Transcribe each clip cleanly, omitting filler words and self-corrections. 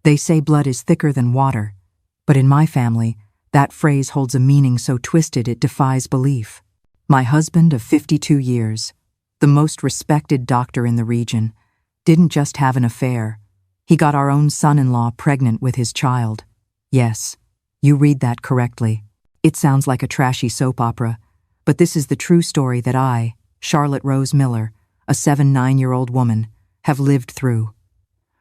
They say blood is thicker than water, but in my family, that phrase holds a meaning so twisted it defies belief. My husband of 52 years, the most respected doctor in the region, didn't just have an affair. He got our own son-in-law pregnant with his child. Yes, you read that correctly. It sounds like a trashy soap opera, but this is the true story that I, Charlotte Rose Miller, a 9-year-old woman, have lived through.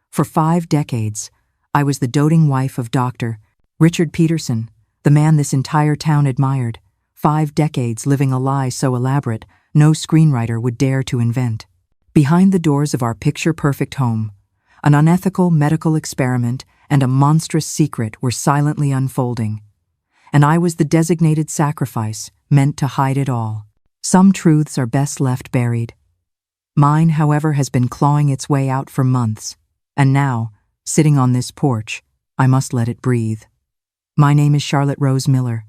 For 5 decades, I was the doting wife of Dr. Richard Peterson, the man this entire town admired. 5 decades living a lie so elaborate no screenwriter would dare to invent. Behind the doors of our picture-perfect home, an unethical medical experiment and a monstrous secret were silently unfolding. And I was the designated sacrifice meant to hide it all. Some truths are best left buried. Mine, however, has been clawing its way out for months, and now, sitting on this porch, I must let it breathe. My name is Charlotte Rose Miller.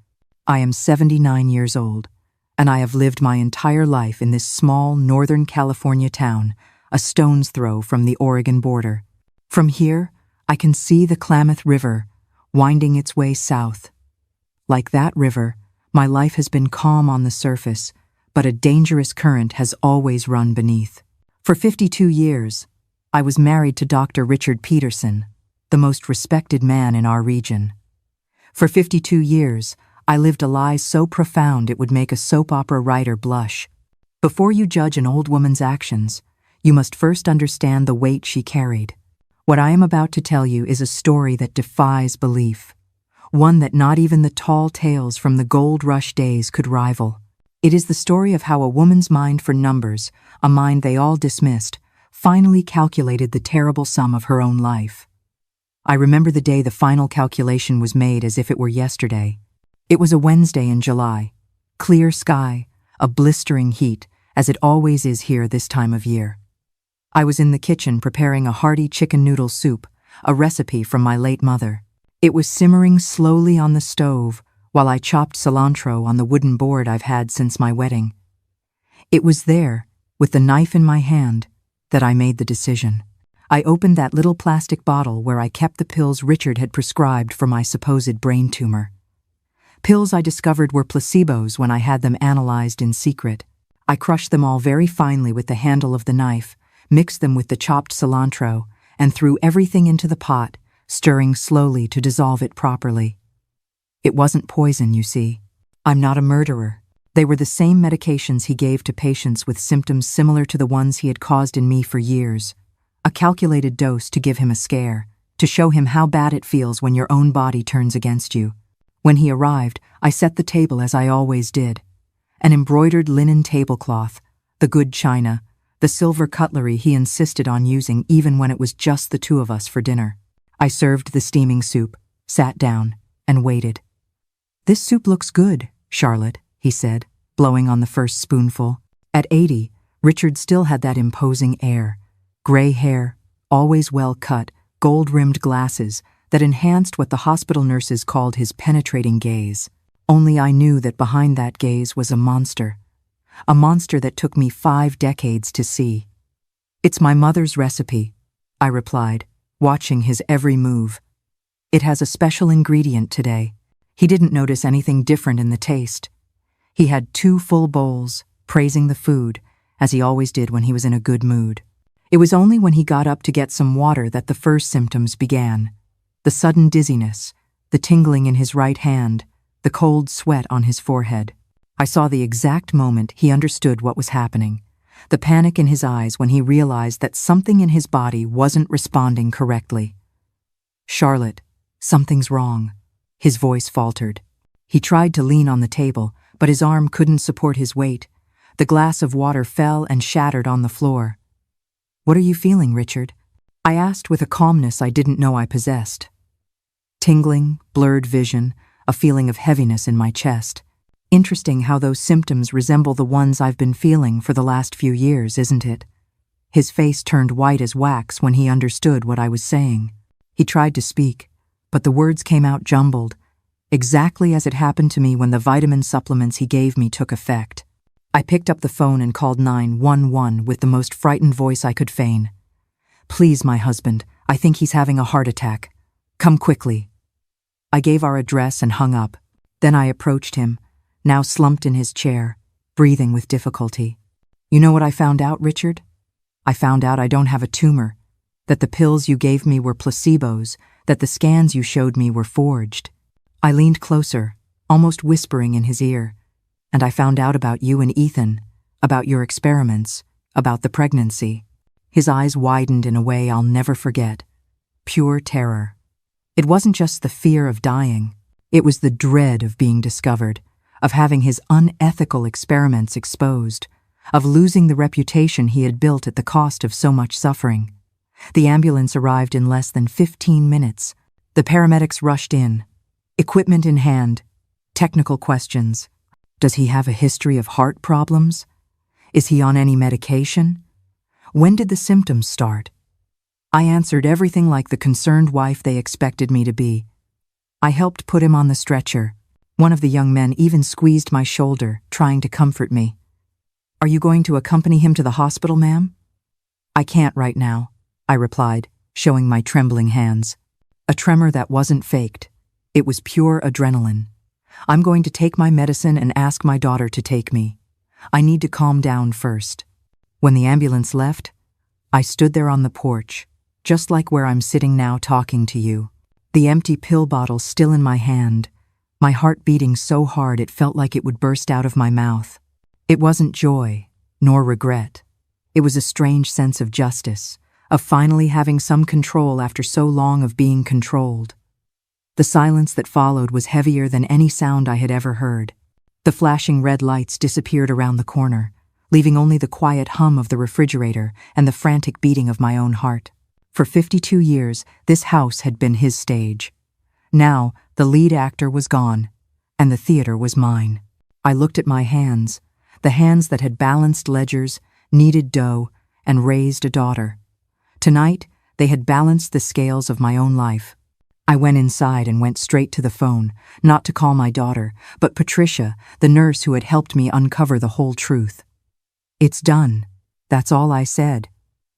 I am 79 years old, and I have lived my entire life in this small Northern California town, a stone's throw from the Oregon border. From here, I can see the Klamath River winding its way south. Like that river, my life has been calm on the surface, but a dangerous current has always run beneath. For 52 years, I was married to Dr. Richard Peterson, the most respected man in our region. For 52 years, I lived a lie so profound it would make a soap opera writer blush. Before you judge an old woman's actions, you must first understand the weight she carried. What I am about to tell you is a story that defies belief, one that not even the tall tales from the gold rush days could rival. It is the story of how a woman's mind for numbers, a mind they all dismissed, finally calculated the terrible sum of her own life. I remember the day the final calculation was made as if it were yesterday. It was a Wednesday in July. Clear sky, a blistering heat, as it always is here this time of year. I was in the kitchen preparing a hearty chicken noodle soup, a recipe from my late mother. It was simmering slowly on the stove while I chopped cilantro on the wooden board I've had since my wedding. It was there, with the knife in my hand, that I made the decision. I opened that little plastic bottle where I kept the pills Richard had prescribed for my supposed brain tumor. Pills I discovered were placebos when I had them analyzed in secret. I crushed them all very finely with the handle of the knife, mixed them with the chopped cilantro, and threw everything into the pot, stirring slowly to dissolve it properly. It wasn't poison, you see. I'm not a murderer. They were the same medications he gave to patients with symptoms similar to the ones he had caused in me for years. A calculated dose to give him a scare, to show him how bad it feels when your own body turns against you. When he arrived, I set the table as I always did. An embroidered linen tablecloth, the good china, the silver cutlery he insisted on using even when it was just the two of us for dinner. I served the steaming soup, sat down, and waited. "This soup looks good, Charlotte," he said, blowing on the first spoonful. At 80, Richard still had that imposing air. Gray hair, always well cut, gold-rimmed glasses that enhanced what the hospital nurses called his penetrating gaze. Only I knew that behind that gaze was a monster that took me 5 decades to see. "It's my mother's recipe," I replied, watching his every move. "It has a special ingredient today." He didn't notice anything different in the taste. He had 2 full bowls, praising the food, as he always did when he was in a good mood. It was only when he got up to get some water that the first symptoms began. The sudden dizziness, the tingling in his right hand, the cold sweat on his forehead. I saw the exact moment he understood what was happening, the panic in his eyes when he realized that something in his body wasn't responding correctly. "Charlotte, something's wrong." His voice faltered. He tried to lean on the table, but his arm couldn't support his weight. The glass of water fell and shattered on the floor. "What are you feeling, Richard?" I asked with a calmness I didn't know I possessed. Tingling, blurred vision, a feeling of heaviness in my chest. Interesting how those symptoms resemble the ones I've been feeling for the last few years, isn't it? His face turned white as wax when he understood what I was saying. He tried to speak, but the words came out jumbled, exactly as it happened to me when the vitamin supplements he gave me took effect. I picked up the phone and called 911 with the most frightened voice I could feign. "Please, my husband, I think he's having a heart attack. Come quickly. I gave our address and hung up. Then I approached him, now slumped in his chair, breathing with difficulty. You know what I found out, Richard? I found out I don't have a tumor, that the pills you gave me were placebos, that the scans you showed me were forged. I leaned closer, almost whispering in his ear, and I found out about you and Ethan, about your experiments, about the pregnancy. His eyes widened in a way I'll never forget. Pure terror. It wasn't just the fear of dying. It was the dread of being discovered, of having his unethical experiments exposed, of losing the reputation he had built at the cost of so much suffering. The ambulance arrived in less than 15 minutes. The paramedics rushed in, equipment in hand, technical questions. Does he have a history of heart problems? Is he on any medication? When did the symptoms start? I answered everything like the concerned wife they expected me to be. I helped put him on the stretcher. One of the young men even squeezed my shoulder, trying to comfort me. Are you going to accompany him to the hospital, ma'am? I can't right now, I replied, showing my trembling hands. A tremor that wasn't faked. It was pure adrenaline. I'm going to take my medicine and ask my daughter to take me. I need to calm down first. When the ambulance left, I stood there on the porch, just like where I'm sitting now talking to you. The empty pill bottle still in my hand, my heart beating so hard it felt like it would burst out of my mouth. It wasn't joy, nor regret. It was a strange sense of justice, of finally having some control after so long of being controlled. The silence that followed was heavier than any sound I had ever heard. The flashing red lights disappeared around the corner, leaving only the quiet hum of the refrigerator and the frantic beating of my own heart. For 52 years, this house had been his stage. Now, the lead actor was gone, and the theater was mine. I looked at my hands, the hands that had balanced ledgers, kneaded dough, and raised a daughter. Tonight, they had balanced the scales of my own life. I went inside and went straight to the phone, not to call my daughter, but Patricia, the nurse who had helped me uncover the whole truth. It's done. That's all I said.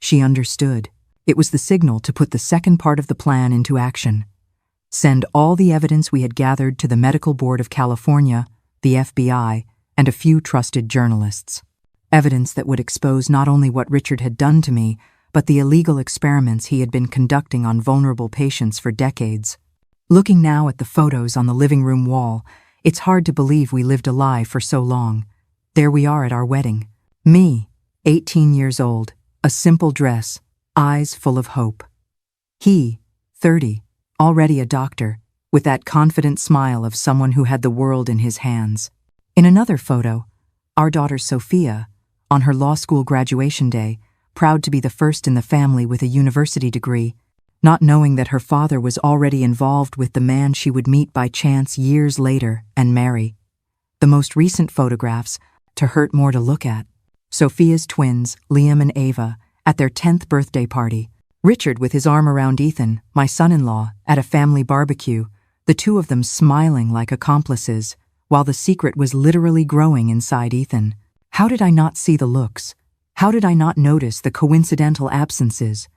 She understood. It was the signal to put the second part of the plan into action. Send all the evidence we had gathered to the Medical Board of California, the FBI, and a few trusted journalists. Evidence that would expose not only what Richard had done to me, but the illegal experiments he had been conducting on vulnerable patients for decades. Looking now at the photos on the living room wall, it's hard to believe we lived a lie for so long. There we are at our wedding. Me, 18 years old, a simple dress, eyes full of hope. He, 30, already a doctor, with that confident smile of someone who had the world in his hands. In another photo, our daughter Sophia, on her law school graduation day, proud to be the first in the family with a university degree, not knowing that her father was already involved with the man she would meet by chance years later and marry. The most recent photographs, to hurt more to look at. Sophia's twins, Liam and Ava, at their 10th birthday party. Richard with his arm around Ethan, my son-in-law, at a family barbecue, the two of them smiling like accomplices, while the secret was literally growing inside Ethan. How did I not see the looks? How did I not notice the coincidental absences?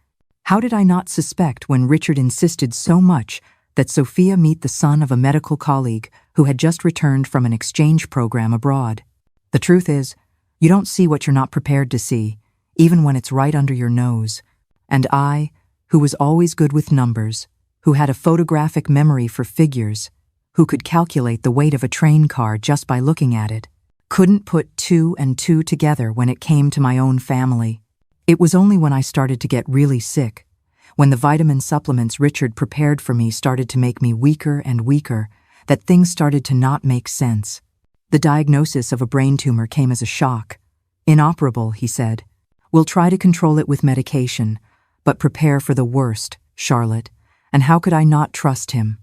How did I not suspect when Richard insisted so much that Sophia meet the son of a medical colleague who had just returned from an exchange program abroad? The truth is, you don't see what you're not prepared to see, even when it's right under your nose. And I, who was always good with numbers, who had a photographic memory for figures, who could calculate the weight of a train car just by looking at it, couldn't put two and two together when it came to my own family. It was only when I started to get really sick, when the vitamin supplements Richard prepared for me started to make me weaker and weaker, that things started to not make sense. The diagnosis of a brain tumor came as a shock. Inoperable, he said. We'll try to control it with medication, but prepare for the worst, Charlotte. And how could I not trust him?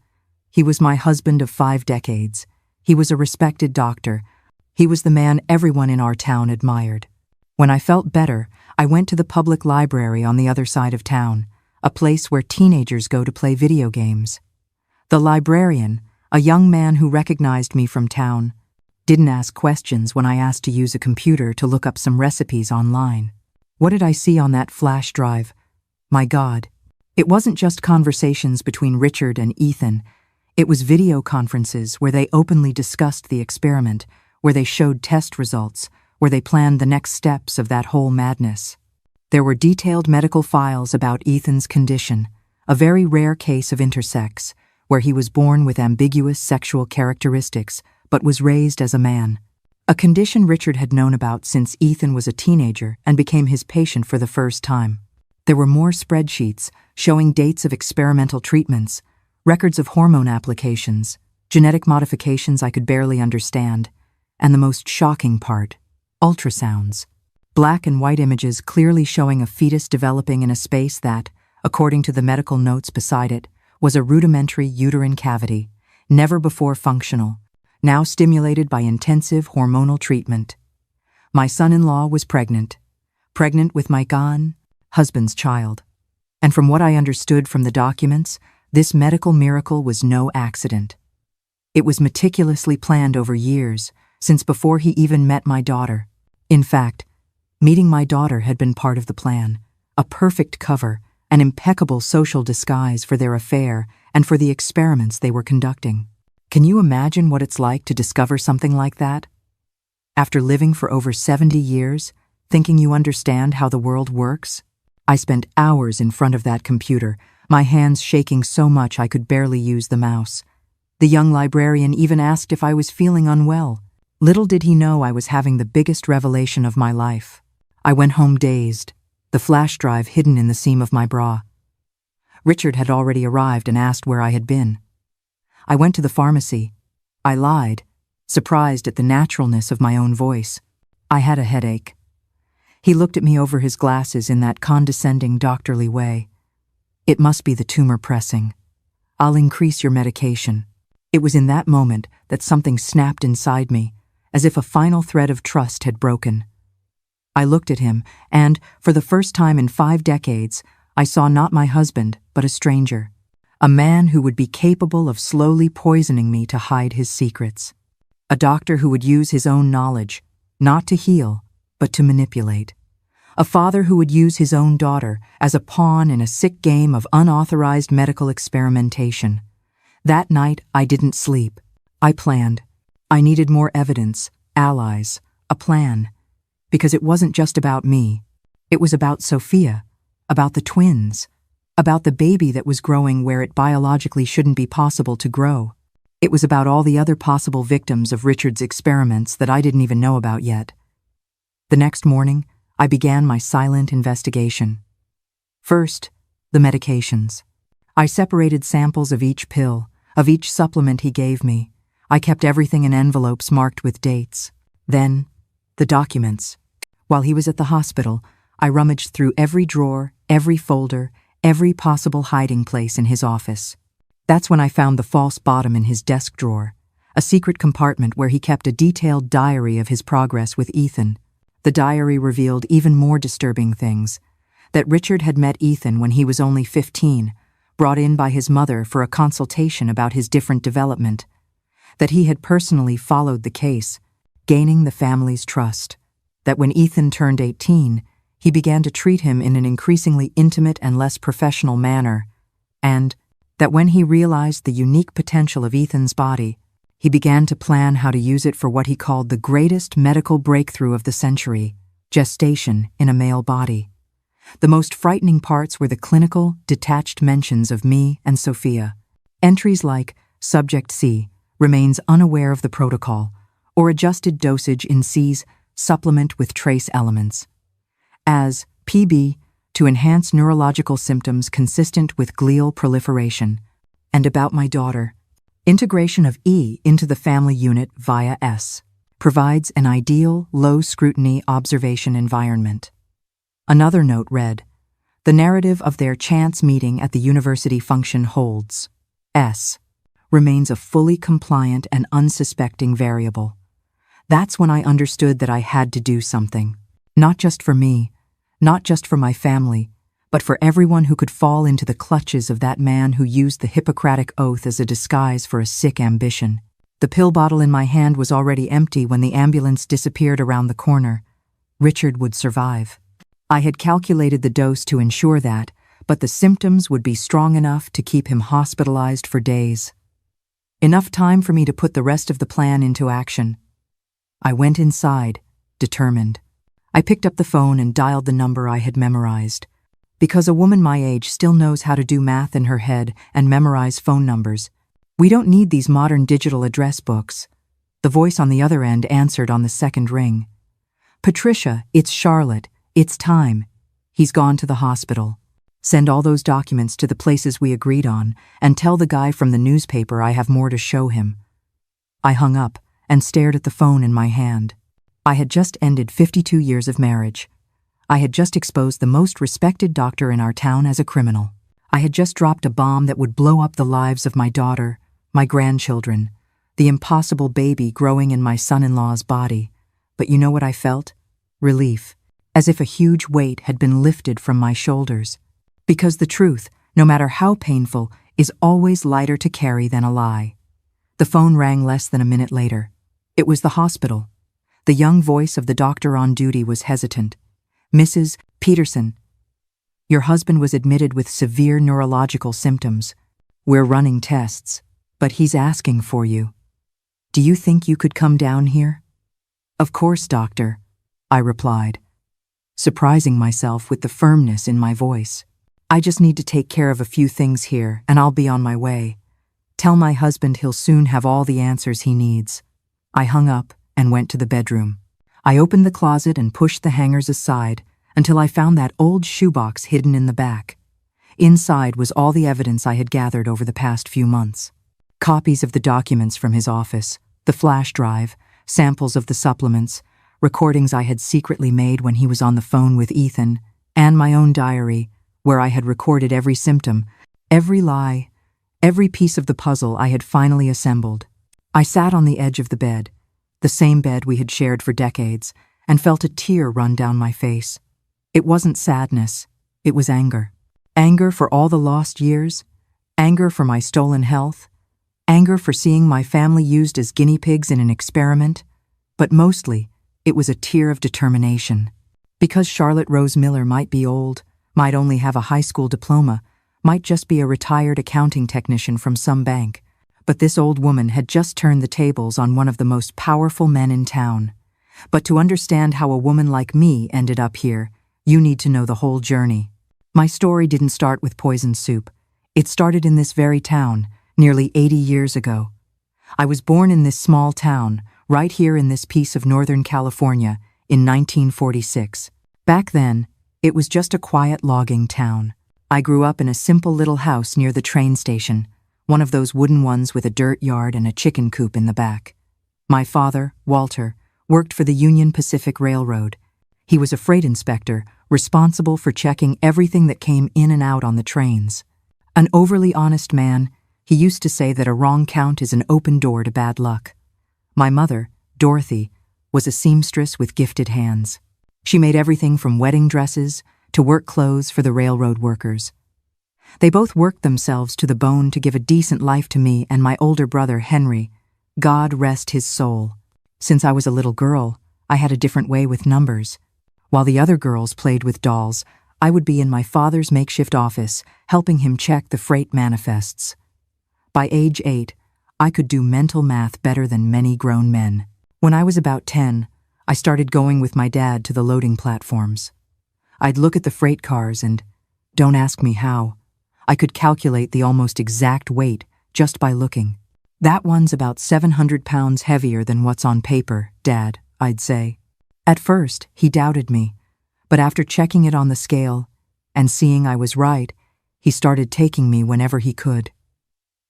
He was my husband of 5 decades. He was a respected doctor. He was the man everyone in our town admired. When I felt better, I went to the public library on the other side of town, a place where teenagers go to play video games. The librarian, a young man who recognized me from town, didn't ask questions when I asked to use a computer to look up some recipes online. What did I see on that flash drive? My God, It wasn't just conversations between Richard and Ethan. It was video conferences where they openly discussed the experiment, where they showed test results, where they planned the next steps of that whole madness. There were detailed medical files about Ethan's condition, a very rare case of intersex, where he was born with ambiguous sexual characteristics but was raised as a man. A condition Richard had known about since Ethan was a teenager and became his patient for the first time. There were more spreadsheets showing dates of experimental treatments, records of hormone applications, genetic modifications I could barely understand, and the most shocking part, ultrasounds. Black and white images clearly showing a fetus developing in a space that, according to the medical notes beside it, was a rudimentary uterine cavity, never before functional, now stimulated by intensive hormonal treatment. My son-in-law was pregnant with my husband's child. And from what I understood from the documents, this medical miracle was no accident. It was meticulously planned over years, since before he even met my daughter. In fact, meeting my daughter had been part of the plan, a perfect cover, an impeccable social disguise for their affair and for the experiments they were conducting. Can you imagine what it's like to discover something like that? After living for over 70 years, thinking you understand how the world works? I spent hours in front of that computer, my hands shaking so much I could barely use the mouse. The young librarian even asked if I was feeling unwell. Little did he know I was having the biggest revelation of my life. I went home dazed, the flash drive hidden in the seam of my bra. Richard had already arrived and asked where I had been. I went to the pharmacy. I lied, surprised at the naturalness of my own voice. I had a headache. He looked at me over his glasses in that condescending, doctorly way. It must be the tumor pressing. I'll increase your medication. It was in that moment that something snapped inside me, as if a final thread of trust had broken. I looked at him, and, for the first time in 5 decades, I saw not my husband, but a stranger. A man who would be capable of slowly poisoning me to hide his secrets. A doctor who would use his own knowledge, not to heal, but to manipulate. A father who would use his own daughter as a pawn in a sick game of unauthorized medical experimentation. That night, I didn't sleep. I planned. I needed more evidence, allies, a plan. Because it wasn't just about me. It was about Sophia, about the twins, about the baby that was growing where it biologically shouldn't be possible to grow. It was about all the other possible victims of Richard's experiments that I didn't even know about yet. The next morning, I began my silent investigation. First, the medications. I separated samples of each pill, of each supplement he gave me. I kept everything in envelopes marked with dates. Then, the documents. While he was at the hospital, I rummaged through every drawer, every folder, every possible hiding place in his office. That's when I found the false bottom in his desk drawer, a secret compartment where he kept a detailed diary of his progress with Ethan. The diary revealed even more disturbing things. That Richard had met Ethan when he was only 15, brought in by his mother for a consultation about his different development. That he had personally followed the case, gaining the family's trust. That when Ethan turned 18, he began to treat him in an increasingly intimate and less professional manner. And that when he realized the unique potential of Ethan's body, he began to plan how to use it for what he called the greatest medical breakthrough of the century, gestation in a male body. The most frightening parts were the clinical, detached mentions of me and Sophia. Entries like, Subject C remains unaware of the protocol, or adjusted dosage in C's supplement with trace elements. As PB, to enhance neurological symptoms consistent with glial proliferation. And about my daughter. Integration of E into the family unit via S provides an ideal, low-scrutiny observation environment. Another note read, the narrative of their chance meeting at the university function holds. S remains a fully compliant and unsuspecting variable. That's when I understood that I had to do something. Not just for me, not just for my family, but for everyone who could fall into the clutches of that man who used the Hippocratic Oath as a disguise for a sick ambition. The pill bottle in my hand was already empty when the ambulance disappeared around the corner. Richard would survive. I had calculated the dose to ensure that, but the symptoms would be strong enough to keep him hospitalized for days. Enough time for me to put the rest of the plan into action. I went inside, determined. I picked up the phone and dialed the number I had memorized. Because a woman my age still knows how to do math in her head and memorize phone numbers, we don't need these modern digital address books. The voice on the other end answered on the second ring. "Patricia, it's Charlotte. It's time. He's gone to the hospital. Send all those documents to the places we agreed on, and tell the guy from the newspaper I have more to show him." I hung up and stared at the phone in my hand. I had just ended 52 years of marriage. I had just exposed the most respected doctor in our town as a criminal. I had just dropped a bomb that would blow up the lives of my daughter, my grandchildren, the impossible baby growing in my son-in-law's body. But you know what I felt? Relief, as if a huge weight had been lifted from my shoulders. Because the truth, no matter how painful, is always lighter to carry than a lie. The phone rang less than a minute later. It was the hospital. The young voice of the doctor on duty was hesitant. "Mrs. Peterson, your husband was admitted with severe neurological symptoms. We're running tests, but he's asking for you. Do you think you could come down here?" "Of course, doctor," I replied, surprising myself with the firmness in my voice. "I just need to take care of a few things here, and I'll be on my way. Tell my husband he'll soon have all the answers he needs." I hung up and went to the bedroom. I opened the closet and pushed the hangers aside until I found that old shoebox hidden in the back. Inside was all the evidence I had gathered over the past few months. Copies of the documents from his office, the flash drive, samples of the supplements, recordings I had secretly made when he was on the phone with Ethan, and my own diary, where I had recorded every symptom, every lie, every piece of the puzzle I had finally assembled. I sat on the edge of the bed, the same bed we had shared for decades, and felt a tear run down my face. It wasn't sadness, it was anger. Anger for all the lost years, anger for my stolen health, anger for seeing my family used as guinea pigs in an experiment, but mostly, it was a tear of determination. Because Charlotte Rose Miller might be old, might only have a high school diploma, might just be a retired accounting technician from some bank, but this old woman had just turned the tables on one of the most powerful men in town. But to understand how a woman like me ended up here, you need to know the whole journey. My story didn't start with poisoned soup. It started in this very town, nearly 80 years ago. I was born in this small town, right here in this piece of Northern California, in 1946. Back then, it was just a quiet logging town. I grew up in a simple little house near the train station, one of those wooden ones with a dirt yard and a chicken coop in the back. My father, Walter, worked for the Union Pacific Railroad. He was a freight inspector, responsible for checking everything that came in and out on the trains. An overly honest man, he used to say that a wrong count is an open door to bad luck. My mother, Dorothy, was a seamstress with gifted hands. She made everything from wedding dresses to work clothes for the railroad workers. They both worked themselves to the bone to give a decent life to me and my older brother, Henry. God rest his soul. Since I was a little girl, I had a different way with numbers. While the other girls played with dolls, I would be in my father's makeshift office, helping him check the freight manifests. By age 8, I could do mental math better than many grown men. When I was about 10, I started going with my dad to the loading platforms. I'd look at the freight cars and, don't ask me how, I could calculate the almost exact weight just by looking. "That one's about 700 pounds heavier than what's on paper, Dad," I'd say. At first, he doubted me, but after checking it on the scale and seeing I was right, he started taking me whenever he could.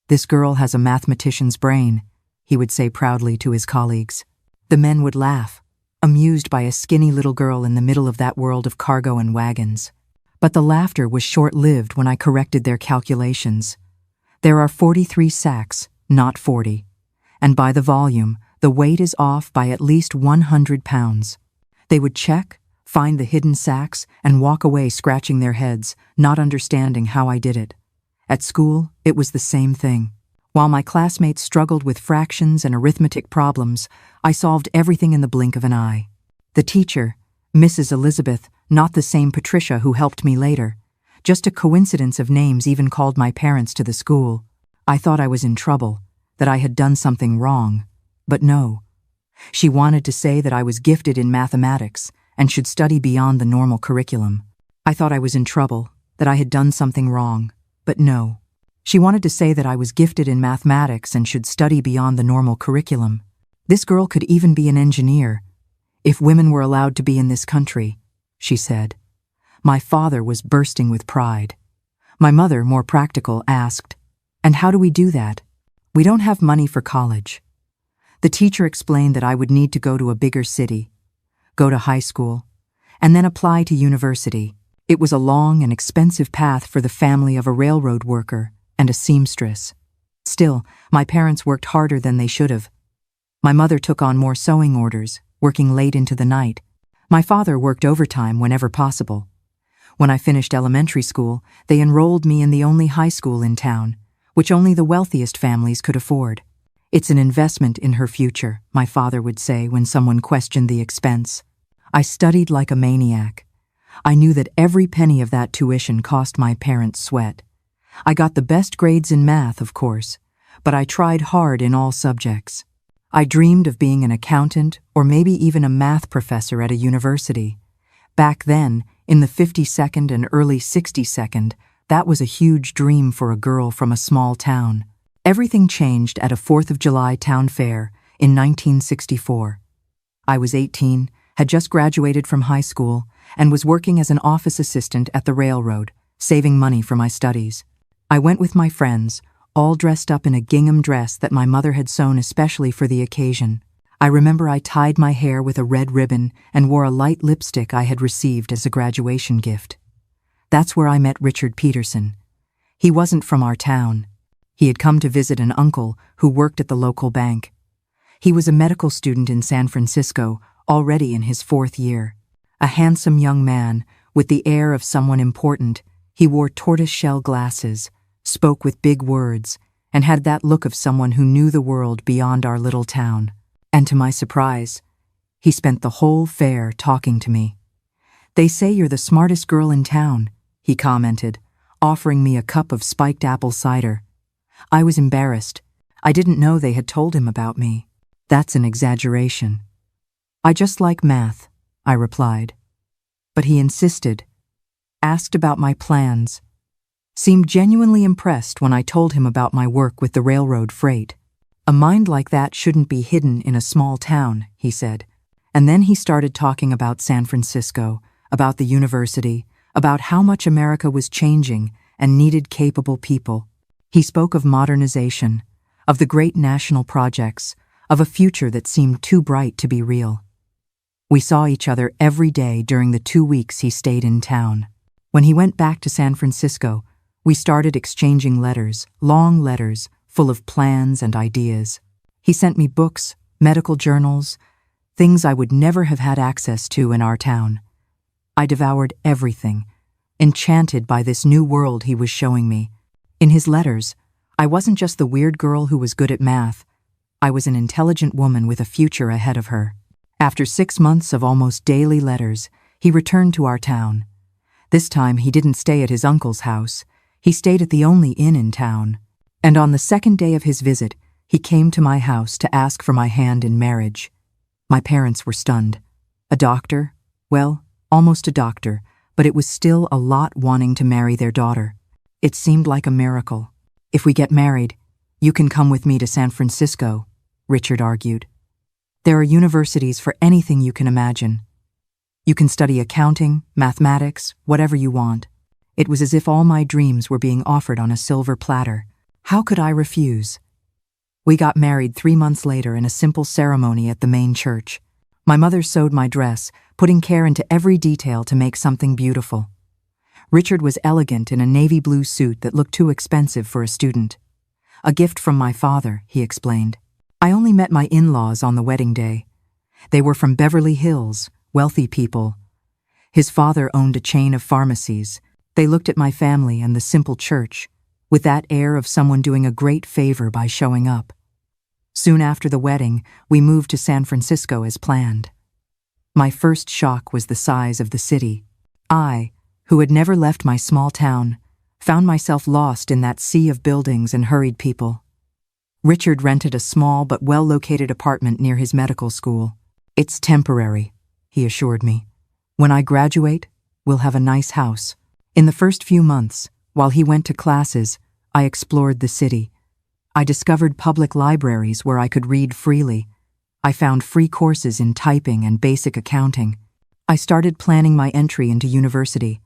"This girl has a mathematician's brain," he would say proudly to his colleagues. The men would laugh, amused by a skinny little girl in the middle of that world of cargo and wagons. But the laughter was short-lived when I corrected their calculations. There are 43 sacks, not 40, and by the volume, the weight is off by at least 100 pounds. They would check, find the hidden sacks, and walk away scratching their heads, not understanding how I did it. At school, it was the same thing. While my classmates struggled with fractions and arithmetic problems, I solved everything in the blink of an eye. The teacher, Mrs. Elizabeth, not the same Patricia who helped me later, Just a coincidence of names even called my parents to the school. I thought I was in trouble, that I had done something wrong. But no. She wanted to say that I was gifted in mathematics and should study beyond the normal curriculum. I thought I was in trouble, that I had done something wrong. But no. She wanted to say that I was gifted in mathematics and should study beyond the normal curriculum. This girl could even be an engineer, if women were allowed to be in this country, she said. My father was bursting with pride. My mother, more practical, asked, "And how do we do that?" "We don't have money for college." The teacher explained that I would need to go to a bigger city, go to high school, and then apply to university. It was a long and expensive path for the family of a railroad worker and a seamstress. Still, my parents worked harder than they should have. My mother took on more sewing orders, working late into the night. My father worked overtime whenever possible. When I finished elementary school, they enrolled me in the only high school in town, which only the wealthiest families could afford. "It's an investment in her future," my father would say when someone questioned the expense. I studied like a maniac. I knew that every penny of that tuition cost my parents sweat. I got the best grades in math, of course, but I tried hard in all subjects. I dreamed of being an accountant or maybe even a math professor at a university. Back then, in the 52nd and early 62nd, that was a huge dream for a girl from a small town. Everything changed at a 4th of July town fair in 1964. I was 18, had just graduated from high school, and was working as an office assistant at the railroad, saving money for my studies. I went with my friends, all dressed up in a gingham dress that my mother had sewn especially for the occasion. I remember I tied my hair with a red ribbon and wore a light lipstick I had received as a graduation gift. That's where I met Richard Peterson. He wasn't from our town. He had come to visit an uncle who worked at the local bank. He was a medical student in San Francisco, already in his 4th year. A handsome young man, with the air of someone important. He wore tortoise-shell glasses, spoke with big words, and had that look of someone who knew the world beyond our little town. And to my surprise, he spent the whole fair talking to me. "They say you're the smartest girl in town," he commented, offering me a cup of spiked apple cider. I was embarrassed. I didn't know they had told him about me. "That's an exaggeration." "I just like math," I replied. But he insisted, asked about my plans, seemed genuinely impressed when I told him about my work with the railroad freight. "A mind like that shouldn't be hidden in a small town," he said. And then he started talking about San Francisco, about the university, about how much America was changing and needed capable people. He spoke of modernization, of the great national projects, of a future that seemed too bright to be real. We saw each other every day during the 2 weeks he stayed in town. When he went back to San Francisco, we started exchanging letters, long letters, full of plans and ideas. He sent me books, medical journals, things I would never have had access to in our town. I devoured everything, enchanted by this new world he was showing me. In his letters, I wasn't just the weird girl who was good at math. I was an intelligent woman with a future ahead of her. After 6 months of almost daily letters, he returned to our town. This time he didn't stay at his uncle's house. He stayed at the only inn in town. And on the 2nd day of his visit, he came to my house to ask for my hand in marriage. My parents were stunned. A doctor? Well, almost a doctor, but it was still a lot wanting to marry their daughter. It seemed like a miracle. "If we get married, you can come with me to San Francisco," Richard argued. "There are universities for anything you can imagine. You can study accounting, mathematics, whatever you want." It was as if all my dreams were being offered on a silver platter. How could I refuse? We got married 3 months later in a simple ceremony at the main church. My mother sewed my dress, putting care into every detail to make something beautiful. Richard was elegant in a navy blue suit that looked too expensive for a student. "A gift from my father," he explained. I only met my in-laws on the wedding day. They were from Beverly Hills, wealthy people. His father owned a chain of pharmacies. They looked at my family and the simple church, with that air of someone doing a great favor by showing up. Soon after the wedding, we moved to San Francisco as planned. My first shock was the size of the city. I, who had never left my small town, found myself lost in that sea of buildings and hurried people. Richard rented a small but well-located apartment near his medical school. "It's temporary," he assured me. "When I graduate, we'll have a nice house." In the first few months, while he went to classes, I explored the city. I discovered public libraries where I could read freely. I found free courses in typing and basic accounting. I started planning my entry into university.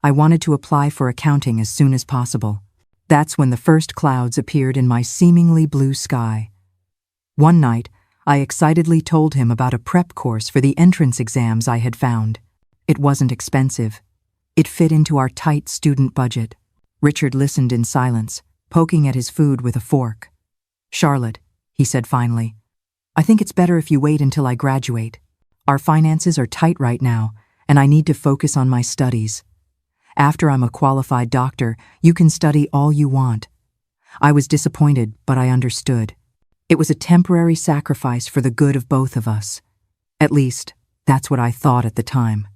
I wanted to apply for accounting as soon as possible. That's when the first clouds appeared in my seemingly blue sky. One night, I excitedly told him about a prep course for the entrance exams I had found. It wasn't expensive. It fit into our tight student budget. Richard listened in silence, poking at his food with a fork. "Charlotte," he said finally, "I think it's better if you wait until I graduate. Our finances are tight right now, and I need to focus on my studies. After I'm a qualified doctor, you can study all you want." I was disappointed, but I understood. It was a temporary sacrifice for the good of both of us. At least, that's what I thought at the time.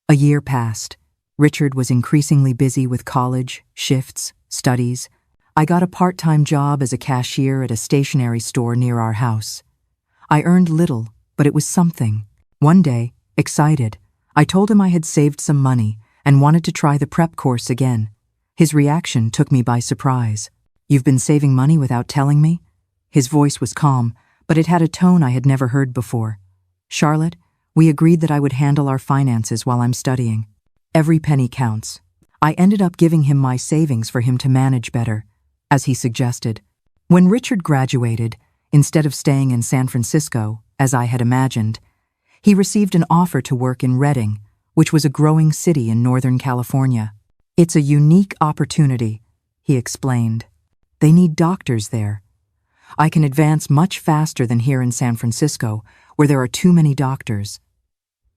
A year passed. Richard was increasingly busy with college, shifts, studies. I got a part-time job as a cashier at a stationery store near our house. I earned little, but it was something. One day, excited, I told him I had saved some money and wanted to try the prep course again. His reaction took me by surprise. "You've been saving money without telling me?" His voice was calm, but it had a tone I had never heard before. "Charlotte, we agreed that I would handle our finances while I'm studying. Every penny counts." I ended up giving him my savings for him to manage better, as he suggested. When Richard graduated, instead of staying in San Francisco, as I had imagined, he received an offer to work in Redding, which was a growing city in Northern California. "It's a unique opportunity," he explained. "They need doctors there. I can advance much faster than here in San Francisco, where there are too many doctors."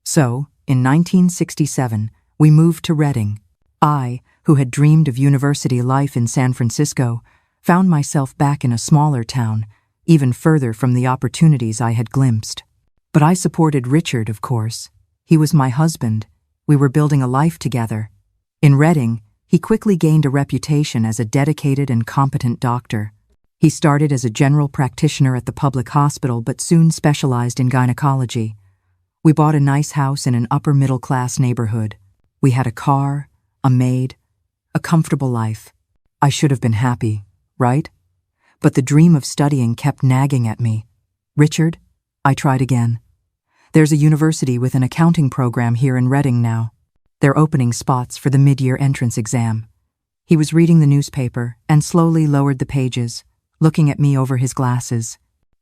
So, in 1967, we moved to Redding. I, who had dreamed of university life in San Francisco, found myself back in a smaller town, even further from the opportunities I had glimpsed. But I supported Richard, of course. He was my husband. We were building a life together. In Redding, he quickly gained a reputation as a dedicated and competent doctor. He started as a general practitioner at the public hospital but soon specialized in gynecology. We bought a nice house in an upper-middle-class neighborhood. We had a car, a maid, a comfortable life. I should have been happy, right? But the dream of studying kept nagging at me. "Richard," I tried again. "There's a university with an accounting program here in Redding now. They're opening spots for the mid-year entrance exam." He was reading the newspaper and slowly lowered the pages, looking at me over his glasses.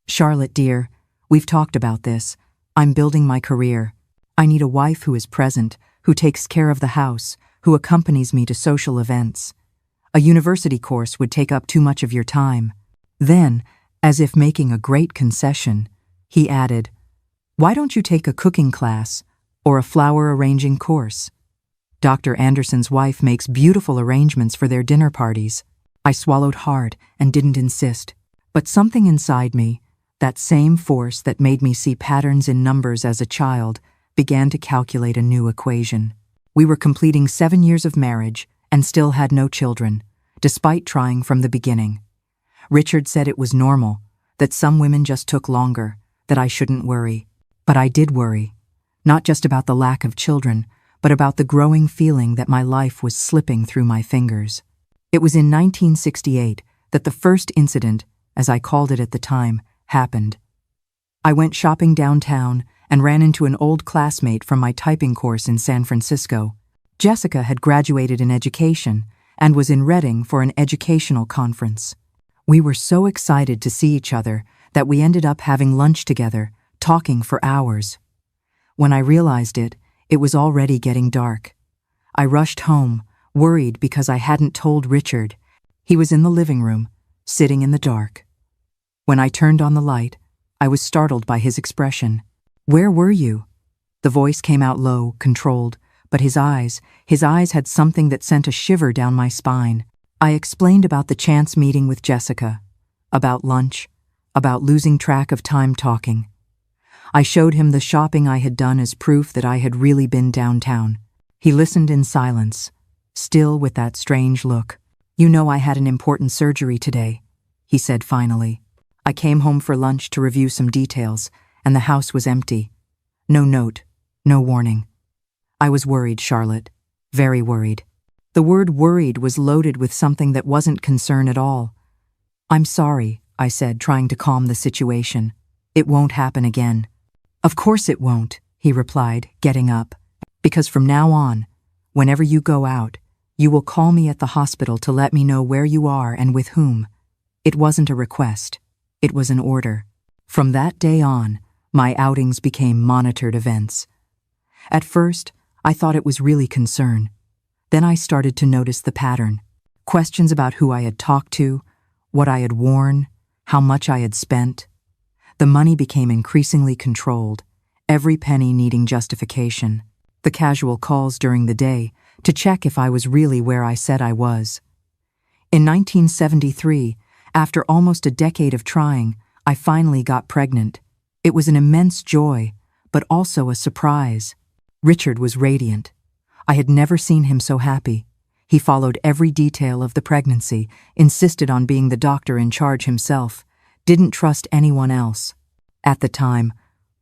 "Charlotte, dear, we've talked about this. I'm building my career. I need a wife who is present, who takes care of the house, who accompanies me to social events. A university course would take up too much of your time." Then, as if making a great concession, he added, "Why don't you take a cooking class or a flower arranging course? Dr. Anderson's wife makes beautiful arrangements for their dinner parties." I swallowed hard and didn't insist, but something inside me, that same force that made me see patterns in numbers as a child, began to calculate a new equation. We were completing 7 years of marriage and still had no children, despite trying from the beginning. Richard said it was normal, that some women just took longer, that I shouldn't worry. But I did worry, not just about the lack of children, but about the growing feeling that my life was slipping through my fingers. It was in 1968 that the first incident, as I called it at the time, happened. I went shopping downtown and ran into an old classmate from my typing course in San Francisco. Jessica had graduated in education and was in Redding for an educational conference. We were so excited to see each other that we ended up having lunch together, talking for hours. When I realized it, it was already getting dark. I rushed home, worried because I hadn't told Richard. He was in the living room, sitting in the dark. When I turned on the light, I was startled by his expression. "Where were you?" The voice came out low, controlled, but his eyes had something that sent a shiver down my spine. I explained about the chance meeting with Jessica, about lunch, about losing track of time talking. I showed him the shopping I had done as proof that I had really been downtown. He listened in silence, still with that strange look. "You know I had an important surgery today," he said finally. "I came home for lunch to review some details, and the house was empty. No note, no warning. I was worried, Charlotte. Very worried." The word worried was loaded with something that wasn't concern at all. "I'm sorry," I said, trying to calm the situation. "It won't happen again." "Of course it won't," he replied, getting up. "Because from now on, whenever you go out, you will call me at the hospital to let me know where you are and with whom." It wasn't a request. It was an order. From that day on, my outings became monitored events. At first, I thought it was really concern. Then I started to notice the pattern. Questions about who I had talked to, what I had worn, how much I had spent. The money became increasingly controlled, every penny needing justification. The casual calls during the day to check if I was really where I said I was. In 1973, after almost a decade of trying, I finally got pregnant. It was an immense joy, but also a surprise. Richard was radiant. I had never seen him so happy. He followed every detail of the pregnancy, insisted on being the doctor in charge himself, didn't trust anyone else. At the time,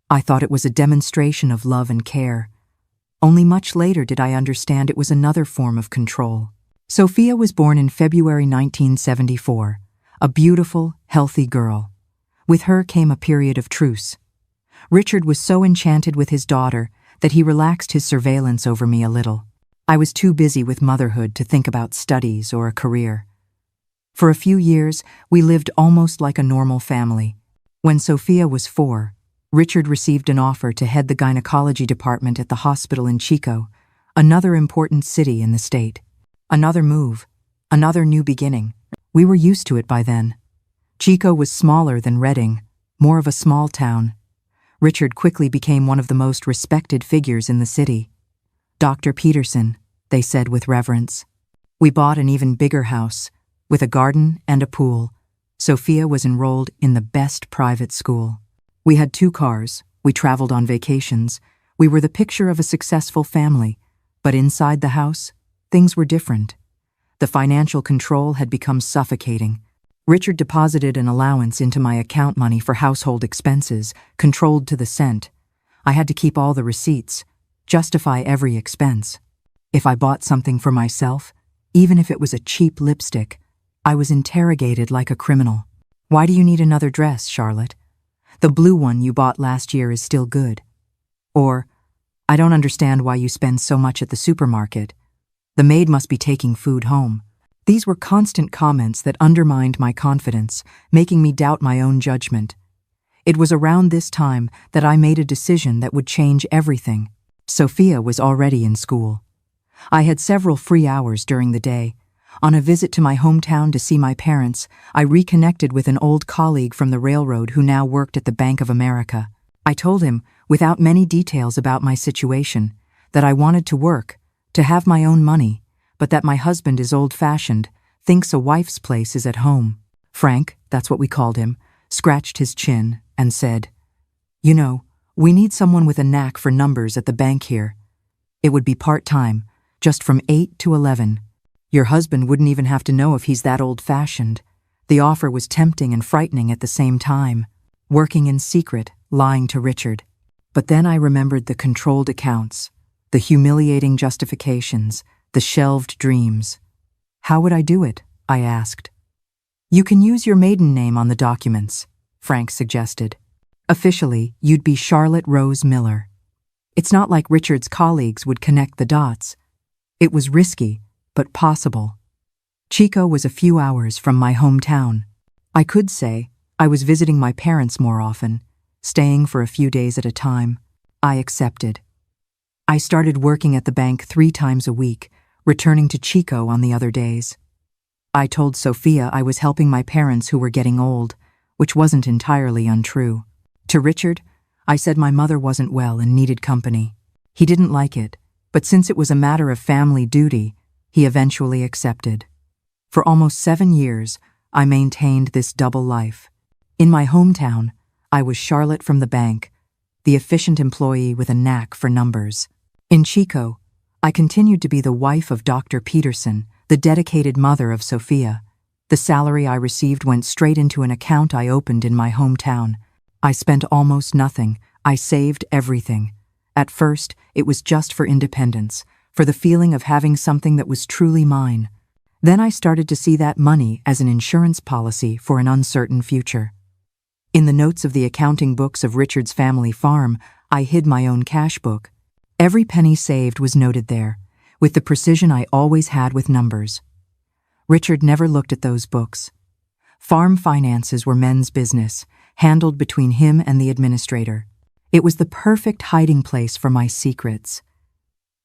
I thought it was a demonstration of love and care. Only much later did I understand it was another form of control. Sophia was born in February 1974, a beautiful, healthy girl. With her came a period of truce. Richard was so enchanted with his daughter that he relaxed his surveillance over me a little. I was too busy with motherhood to think about studies or a career. For a few years, we lived almost like a normal family. When Sophia was 4, Richard received an offer to head the gynecology department at the hospital in Chico, another important city in the state. Another move, another new beginning. We were used to it by then. Chico was smaller than Redding, more of a small town. Richard quickly became one of the most respected figures in the city. "Dr. Peterson," they said with reverence. We bought an even bigger house, with a garden and a pool. Sophia was enrolled in the best private school. We had 2 cars, we traveled on vacations. We were the picture of a successful family, but inside the house, things were different. The financial control had become suffocating. Richard deposited an allowance into my account money for household expenses, controlled to the cent. I had to keep all the receipts, justify every expense. If I bought something for myself, even if it was a cheap lipstick, I was interrogated like a criminal. "Why do you need another dress, Charlotte? The blue one you bought last year is still good." Or, "I don't understand why you spend so much at the supermarket. The maid must be taking food home." These were constant comments that undermined my confidence, making me doubt my own judgment. It was around this time that I made a decision that would change everything. Sophia was already in school. I had several free hours during the day. On a visit to my hometown to see my parents, I reconnected with an old colleague from the railroad who now worked at the Bank of America. I told him, without many details about my situation, that I wanted to work, to have my own money, but that my husband is old-fashioned, thinks a wife's place is at home. Frank, that's what we called him, scratched his chin and said, "You know, we need someone with a knack for numbers at the bank here. It would be part-time, just from 8 to 11. Your husband wouldn't even have to know if he's that old-fashioned." The offer was tempting and frightening at the same time. Working in secret, lying to Richard. But then I remembered the controlled accounts, the humiliating justifications, the shelved dreams. "How would I do it?" I asked. "You can use your maiden name on the documents," Frank suggested. "Officially, you'd be Charlotte Rose Miller. It's not like Richard's colleagues would connect the dots. It was risky, but possible. Chico was a few hours from my hometown. I could say I was visiting my parents more often, staying for a few days at a time. I accepted. I started working at the bank 3 times a week, returning to Chico on the other days. I told Sophia I was helping my parents who were getting old, which wasn't entirely untrue. To Richard, I said my mother wasn't well and needed company. He didn't like it, but since it was a matter of family duty, he eventually accepted. For almost 7 years, I maintained this double life. In my hometown, I was Charlotte from the bank, the efficient employee with a knack for numbers. In Chico, I continued to be the wife of Dr. Peterson, the dedicated mother of Sophia. The salary I received went straight into an account I opened in my hometown. I spent almost nothing. I saved everything. At first, it was just for independence, for the feeling of having something that was truly mine. Then I started to see that money as an insurance policy for an uncertain future. In the notes of the accounting books of Richard's family farm, I hid my own cash book. Every penny saved was noted there, with the precision I always had with numbers. Richard never looked at those books. Farm finances were men's business, handled between him and the administrator. It was the perfect hiding place for my secrets.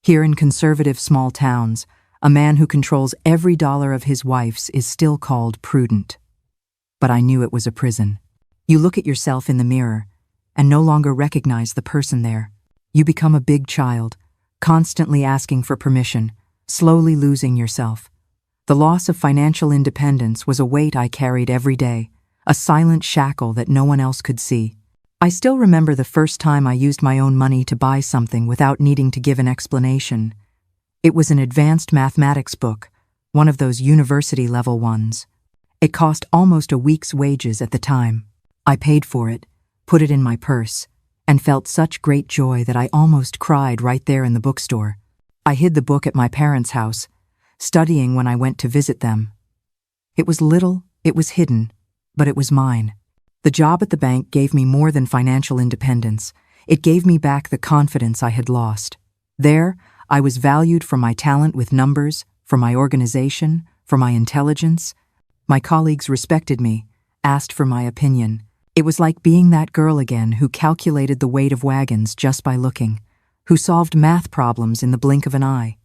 Here in conservative small towns, a man who controls every dollar of his wife's is still called prudent. But I knew it was a prison. You look at yourself in the mirror and no longer recognize the person there. You become a big child, constantly asking for permission, slowly losing yourself. The loss of financial independence was a weight I carried every day, a silent shackle that no one else could see. I still remember the first time I used my own money to buy something without needing to give an explanation. It was an advanced mathematics book, one of those university-level ones. It cost almost a week's wages at the time. I paid for it, put it in my purse, and felt such great joy that I almost cried right there in the bookstore. I hid the book at my parents' house, studying when I went to visit them. It was little, it was hidden, but it was mine. The job at the bank gave me more than financial independence. It gave me back the confidence I had lost. There, I was valued for my talent with numbers, for my organization, for my intelligence. My colleagues respected me, asked for my opinion. It was like being that girl again who calculated the weight of wagons just by looking, who solved math problems in the blink of an eye.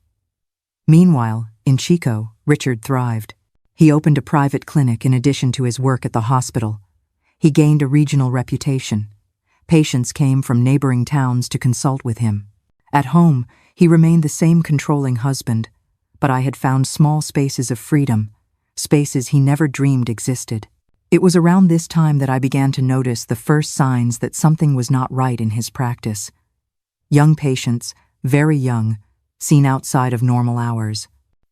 Meanwhile, in Chico, Richard thrived. He opened a private clinic in addition to his work at the hospital. He gained a regional reputation. Patients came from neighboring towns to consult with him. At home, he remained the same controlling husband, but I had found small spaces of freedom, spaces he never dreamed existed. It was around this time that I began to notice the first signs that something was not right in his practice. Young patients, very young, seen outside of normal hours.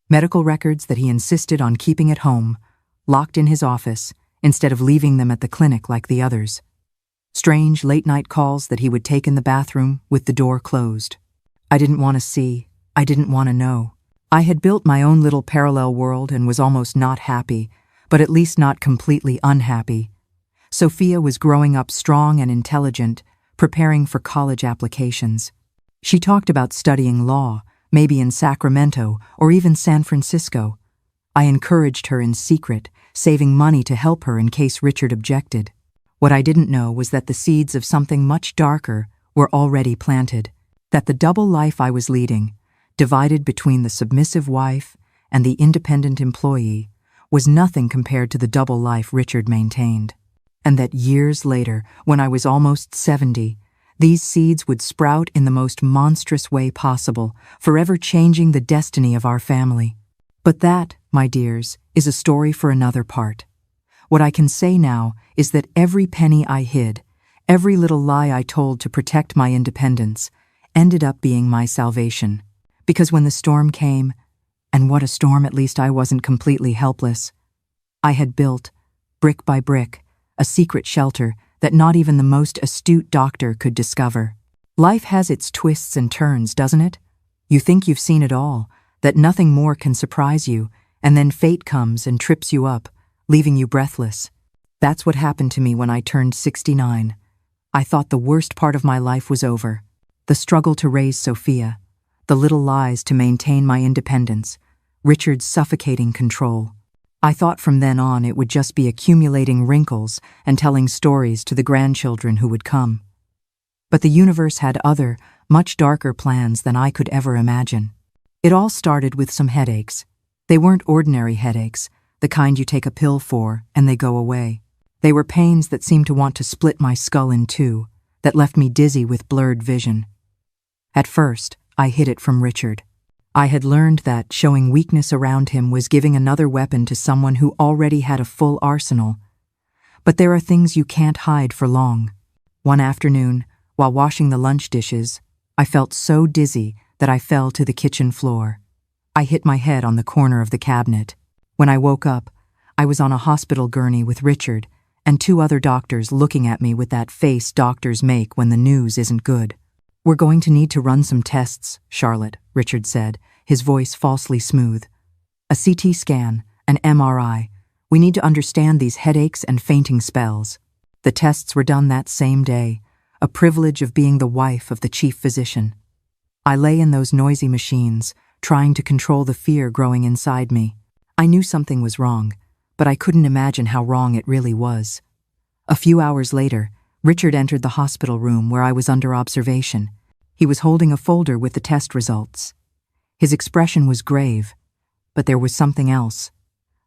Medical records that he insisted on keeping at home, locked in his office, instead of leaving them at the clinic like the others. Strange late-night calls that he would take in the bathroom with the door closed. I didn't want to see, I didn't want to know. I had built my own little parallel world and was almost not happy, but at least not completely unhappy. Sophia was growing up strong and intelligent, preparing for college applications. She talked about studying law, maybe in Sacramento or even San Francisco. I encouraged her in secret, saving money to help her in case Richard objected. What I didn't know was that the seeds of something much darker were already planted, that the double life I was leading, divided between the submissive wife and the independent employee, was nothing compared to the double life Richard maintained. And that years later, when I was almost 70, these seeds would sprout in the most monstrous way possible, forever changing the destiny of our family. But that, my dears, is a story for another part. What I can say now is that every penny I hid, every little lie I told to protect my independence, ended up being my salvation. Because when the storm came, and what a storm, at least I wasn't completely helpless, I had built, brick by brick, a secret shelter that not even the most astute doctor could discover. Life has its twists and turns, doesn't it? You think you've seen it all, that nothing more can surprise you, and then fate comes and trips you up, leaving you breathless. That's what happened to me when I turned 69. I thought the worst part of my life was over. The struggle to raise Sophia, the little lies to maintain my independence, Richard's suffocating control. I thought from then on it would just be accumulating wrinkles and telling stories to the grandchildren who would come. But the universe had other, much darker plans than I could ever imagine. It all started with some headaches. They weren't ordinary headaches, the kind you take a pill for and they go away. They were pains that seemed to want to split my skull in two, that left me dizzy with blurred vision. At first, I hid it from Richard. I had learned that showing weakness around him was giving another weapon to someone who already had a full arsenal. But there are things you can't hide for long. One afternoon, while washing the lunch dishes, I felt so dizzy that I fell to the kitchen floor. I hit my head on the corner of the cabinet. When I woke up, I was on a hospital gurney with Richard and 2 other doctors looking at me with that face doctors make when the news isn't good. "We're going to need to run some tests, Charlotte," Richard said, his voice falsely smooth. "A CT scan, an MRI. We need to understand these headaches and fainting spells." The tests were done that same day, a privilege of being the wife of the chief physician. I lay in those noisy machines, trying to control the fear growing inside me. I knew something was wrong, but I couldn't imagine how wrong it really was. A few hours later, Richard entered the hospital room where I was under observation. He was holding a folder with the test results. His expression was grave, but there was something else.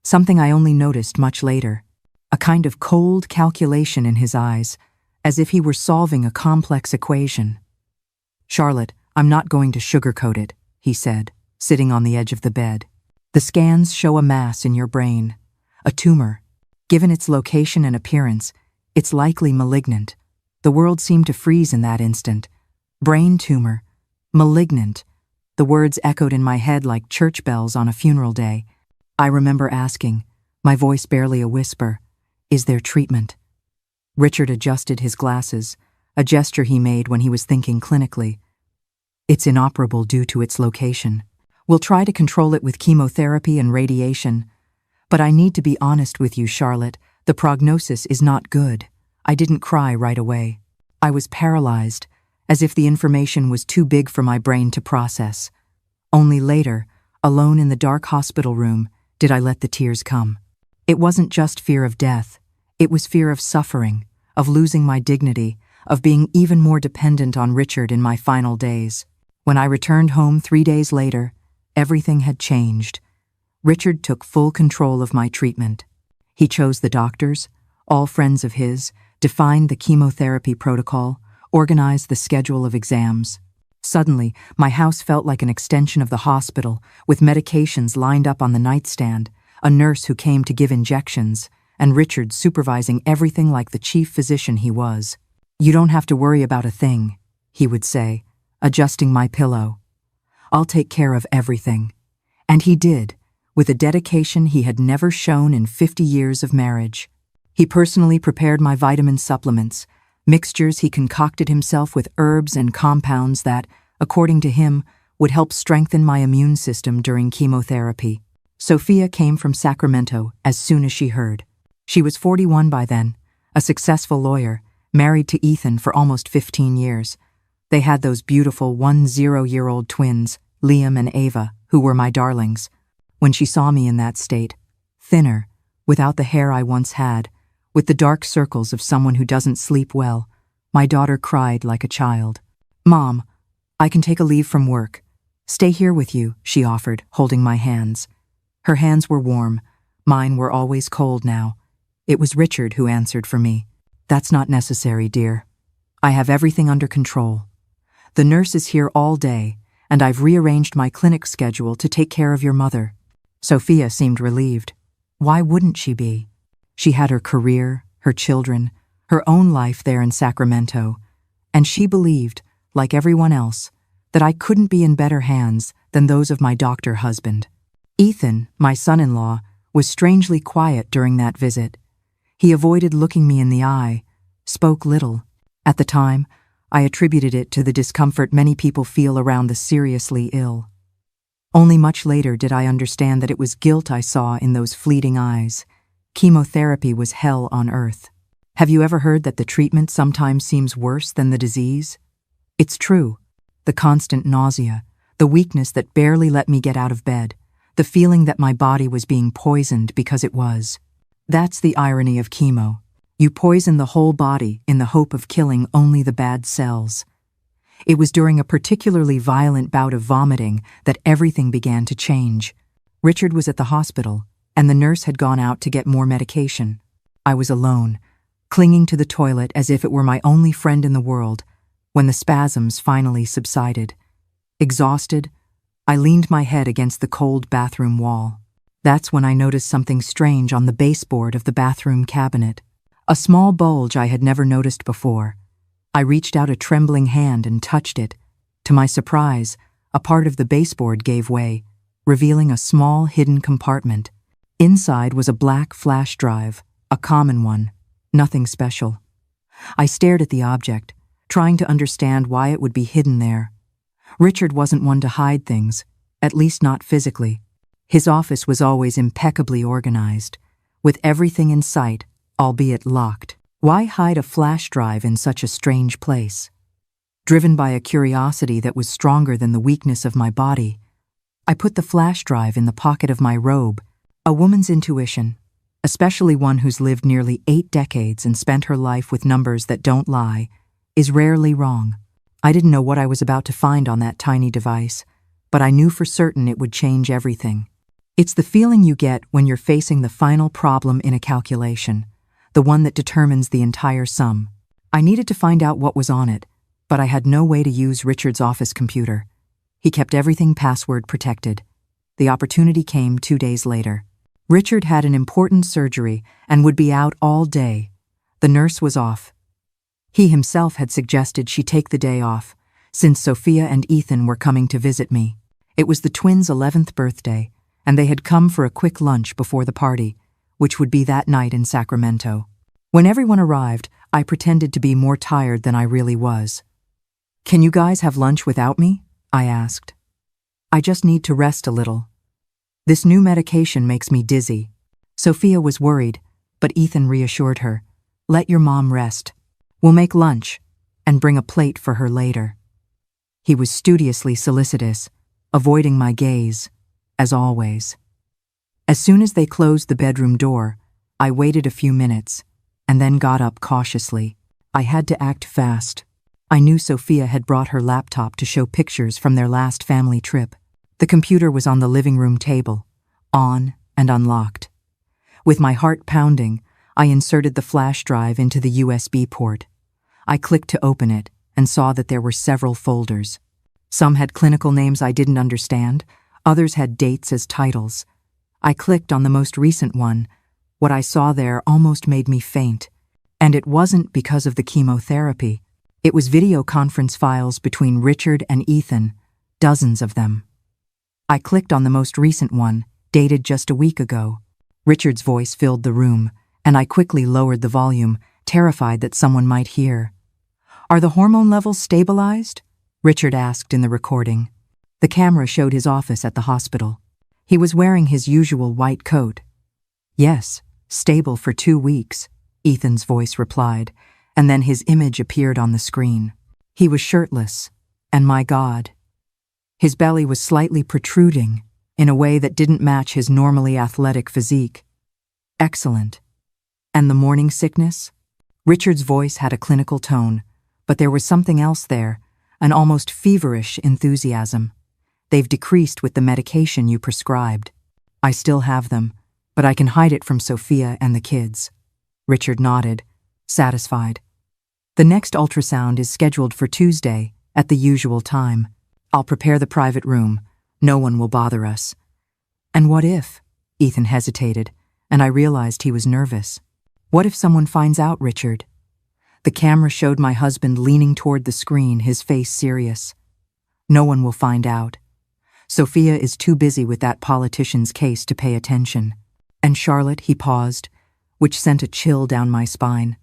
Something I only noticed much later. A kind of cold calculation in his eyes, as if he were solving a complex equation. "Charlotte, I'm not going to sugarcoat it," he said, sitting on the edge of the bed. "The scans show a mass in your brain, a tumor. Given its location and appearance, it's likely malignant." The world seemed to freeze in that instant. Brain tumor, malignant. The words echoed in my head like church bells on a funeral day. I remember asking, my voice barely a whisper, "Is there treatment?" Richard adjusted his glasses, a gesture he made when he was thinking clinically. "It's inoperable due to its location. We'll try to control it with chemotherapy and radiation. But I need to be honest with you, Charlotte. The prognosis is not good." I didn't cry right away. I was paralyzed, as if the information was too big for my brain to process. Only later, alone in the dark hospital room, did I let the tears come. It wasn't just fear of death. It was fear of suffering, of losing my dignity, of being even more dependent on Richard in my final days. When I returned home 3 days later, everything had changed. Richard took full control of my treatment. He chose the doctors, all friends of his, defined the chemotherapy protocol, organized the schedule of exams. Suddenly, my house felt like an extension of the hospital, with medications lined up on the nightstand, a nurse who came to give injections, and Richard supervising everything like the chief physician he was. "You don't have to worry about a thing," he would say, adjusting my pillow. "I'll take care of everything." And he did, with a dedication he had never shown in 50 years of marriage. He personally prepared my vitamin supplements, mixtures he concocted himself with herbs and compounds that, according to him, would help strengthen my immune system during chemotherapy. Sophia came from Sacramento as soon as she heard. She was 41 by then, a successful lawyer, married to Ethan for almost 15 years. They had those beautiful 10-year-old twins, Liam and Ava, who were my darlings. When she saw me in that state, thinner, without the hair I once had, with the dark circles of someone who doesn't sleep well, my daughter cried like a child. "Mom, I can take a leave from work. Stay here with you," she offered, holding my hands. Her hands were warm. Mine were always cold now. It was Richard who answered for me. "That's not necessary, dear. I have everything under control. The nurse is here all day, and I've rearranged my clinic schedule to take care of your mother." Sophia seemed relieved. Why wouldn't she be? She had her career, her children, her own life there in Sacramento, and she believed, like everyone else, that I couldn't be in better hands than those of my doctor husband. Ethan, my son-in-law, was strangely quiet during that visit. He avoided looking me in the eye, spoke little. At the time, I attributed it to the discomfort many people feel around the seriously ill. Only much later did I understand that it was guilt I saw in those fleeting eyes. Chemotherapy was hell on earth. Have you ever heard that the treatment sometimes seems worse than the disease? It's true. The constant nausea, the weakness that barely let me get out of bed, the feeling that my body was being poisoned because it was. That's the irony of chemo. You poison the whole body in the hope of killing only the bad cells. It was during a particularly violent bout of vomiting that everything began to change. Richard was at the hospital, and the nurse had gone out to get more medication. I was alone, clinging to the toilet as if it were my only friend in the world, when the spasms finally subsided. Exhausted, I leaned my head against the cold bathroom wall. That's when I noticed something strange on the baseboard of the bathroom cabinet. A small bulge I had never noticed before. I reached out a trembling hand and touched it. To my surprise, a part of the baseboard gave way, revealing a small hidden compartment. Inside was a black flash drive, a common one, nothing special. I stared at the object, trying to understand why it would be hidden there. Richard wasn't one to hide things, at least not physically. His office was always impeccably organized, with everything in sight, albeit locked. Why hide a flash drive in such a strange place? Driven by a curiosity that was stronger than the weakness of my body, I put the flash drive in the pocket of my robe. A woman's intuition, especially one who's lived nearly 8 decades and spent her life with numbers that don't lie, is rarely wrong. I didn't know what I was about to find on that tiny device, but I knew for certain it would change everything. It's the feeling you get when you're facing the final problem in a calculation, the one that determines the entire sum. I needed to find out what was on it, but I had no way to use Richard's office computer. He kept everything password protected. The opportunity came 2 days later. Richard had an important surgery and would be out all day. The nurse was off. He himself had suggested she take the day off, since Sophia and Ethan were coming to visit me. It was the twins' 11th birthday, and they had come for a quick lunch before the party, which would be that night in Sacramento. When everyone arrived, I pretended to be more tired than I really was. "Can you guys have lunch without me?" I asked. "I just need to rest a little. This new medication makes me dizzy." Sophia was worried, but Ethan reassured her. "Let your mom rest. We'll make lunch and bring a plate for her later." He was studiously solicitous, avoiding my gaze, as always. As soon as they closed the bedroom door, I waited a few minutes and then got up cautiously. I had to act fast. I knew Sophia had brought her laptop to show pictures from their last family trip. The computer was on the living room table, on and unlocked. With my heart pounding, I inserted the flash drive into the USB port. I clicked to open it and saw that there were several folders. Some had clinical names I didn't understand, others had dates as titles. I clicked on the most recent one. What I saw there almost made me faint. And it wasn't because of the chemotherapy. It was video conference files between Richard and Ethan, dozens of them. I clicked on the most recent one, dated just a week ago. Richard's voice filled the room, and I quickly lowered the volume, terrified that someone might hear. "Are the hormone levels stabilized?" Richard asked in the recording. The camera showed his office at the hospital. He was wearing his usual white coat. "Yes, stable for 2 weeks," Ethan's voice replied, and then his image appeared on the screen. He was shirtless, and my God, his belly was slightly protruding in a way that didn't match his normally athletic physique. "Excellent. And the morning sickness?" Richard's voice had a clinical tone, but there was something else there, an almost feverish enthusiasm. "They've decreased with the medication you prescribed. I still have them, but I can hide it from Sophia and the kids." Richard nodded, satisfied. "The next ultrasound is scheduled for Tuesday at the usual time. I'll prepare the private room. No one will bother us." "And what if?" Ethan hesitated, and I realized he was nervous. "What if someone finds out, Richard?" The camera showed my husband leaning toward the screen, his face serious. "No one will find out. Sophia is too busy with that politician's case to pay attention. And Charlotte," he paused, which sent a chill down my spine.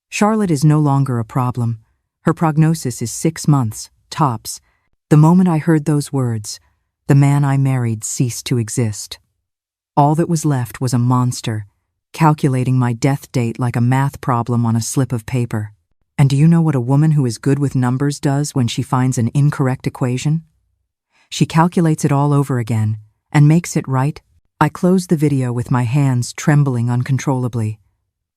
"Charlotte is no longer a problem. Her prognosis is 6 months, tops." The moment I heard those words, the man I married ceased to exist. All that was left was a monster, calculating my death date like a math problem on a slip of paper. And do you know what a woman who is good with numbers does when she finds an incorrect equation? She calculates it all over again and makes it right. I closed the video with my hands trembling uncontrollably.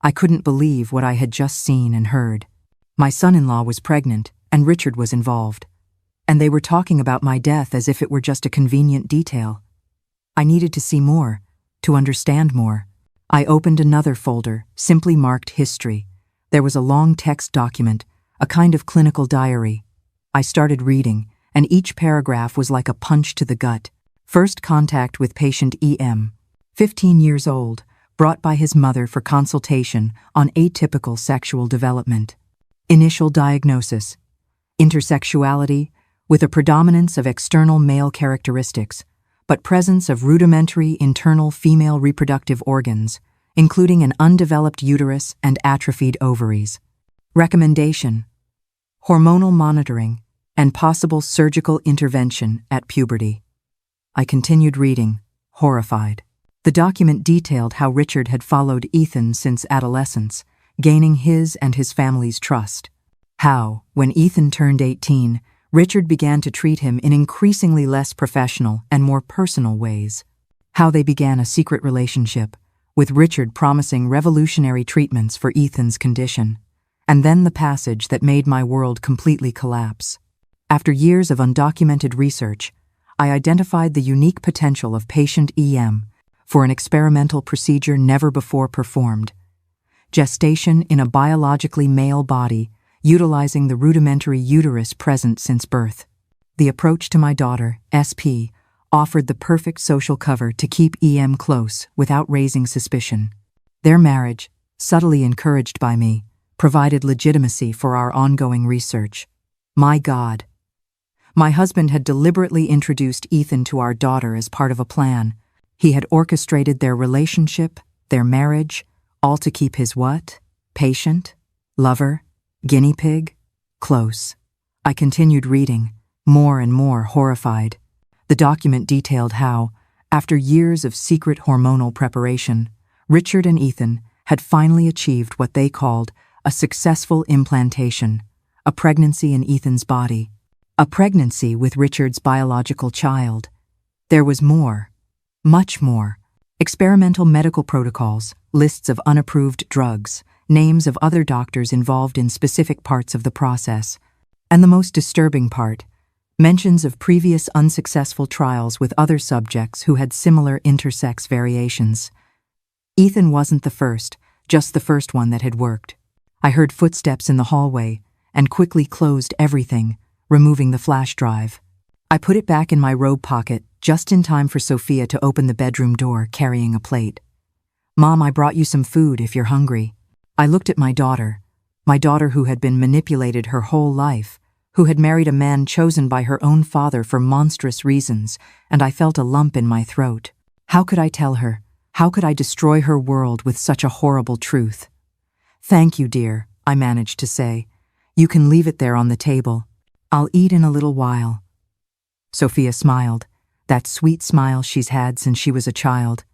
I couldn't believe what I had just seen and heard. My son-in-law was pregnant, and Richard was involved. And they were talking about my death as if it were just a convenient detail. I needed to see more, to understand more. I opened another folder, simply marked History. There was a long text document, a kind of clinical diary. I started reading, and each paragraph was like a punch to the gut. First contact with patient EM, 15 years old, brought by his mother for consultation on atypical sexual development. Initial diagnosis: intersexuality with a predominance of external male characteristics, but presence of rudimentary internal female reproductive organs, including an undeveloped uterus and atrophied ovaries. Recommendation: hormonal monitoring and possible surgical intervention at puberty. I continued reading, horrified. The document detailed how Richard had followed Ethan since adolescence, gaining his and his family's trust. How, when Ethan turned 18, Richard began to treat him in increasingly less professional and more personal ways. How they began a secret relationship, with Richard promising revolutionary treatments for Ethan's condition. And then the passage that made my world completely collapse. After years of undocumented research, I identified the unique potential of patient EM for an experimental procedure never before performed. Gestation in a biologically male body, utilizing the rudimentary uterus present since birth. The approach to my daughter, SP, offered the perfect social cover to keep EM close without raising suspicion. Their marriage, subtly encouraged by me, provided legitimacy for our ongoing research. My God. My husband had deliberately introduced Ethan to our daughter as part of a plan. He had orchestrated their relationship, their marriage, all to keep his what? Patient? Lover? Guinea pig? Close. I continued reading, more and more horrified. The document detailed how, after years of secret hormonal preparation, Richard and Ethan had finally achieved what they called a successful implantation, a pregnancy in Ethan's body, a pregnancy with Richard's biological child. There was more, much more. Experimental medical protocols, lists of unapproved drugs, names of other doctors involved in specific parts of the process, and the most disturbing part, mentions of previous unsuccessful trials with other subjects who had similar intersex variations. Ethan wasn't the first, just the first one that had worked. I heard footsteps in the hallway and quickly closed everything, removing the flash drive. I put it back in my robe pocket just in time for Sophia to open the bedroom door carrying a plate. "Mom, I brought you some food if you're hungry." I looked at my daughter who had been manipulated her whole life, who had married a man chosen by her own father for monstrous reasons, and I felt a lump in my throat. How could I tell her? How could I destroy her world with such a horrible truth? "Thank you, dear," I managed to say. "You can leave it there on the table. I'll eat in a little while." Sophia smiled, that sweet smile she's had since she was a child.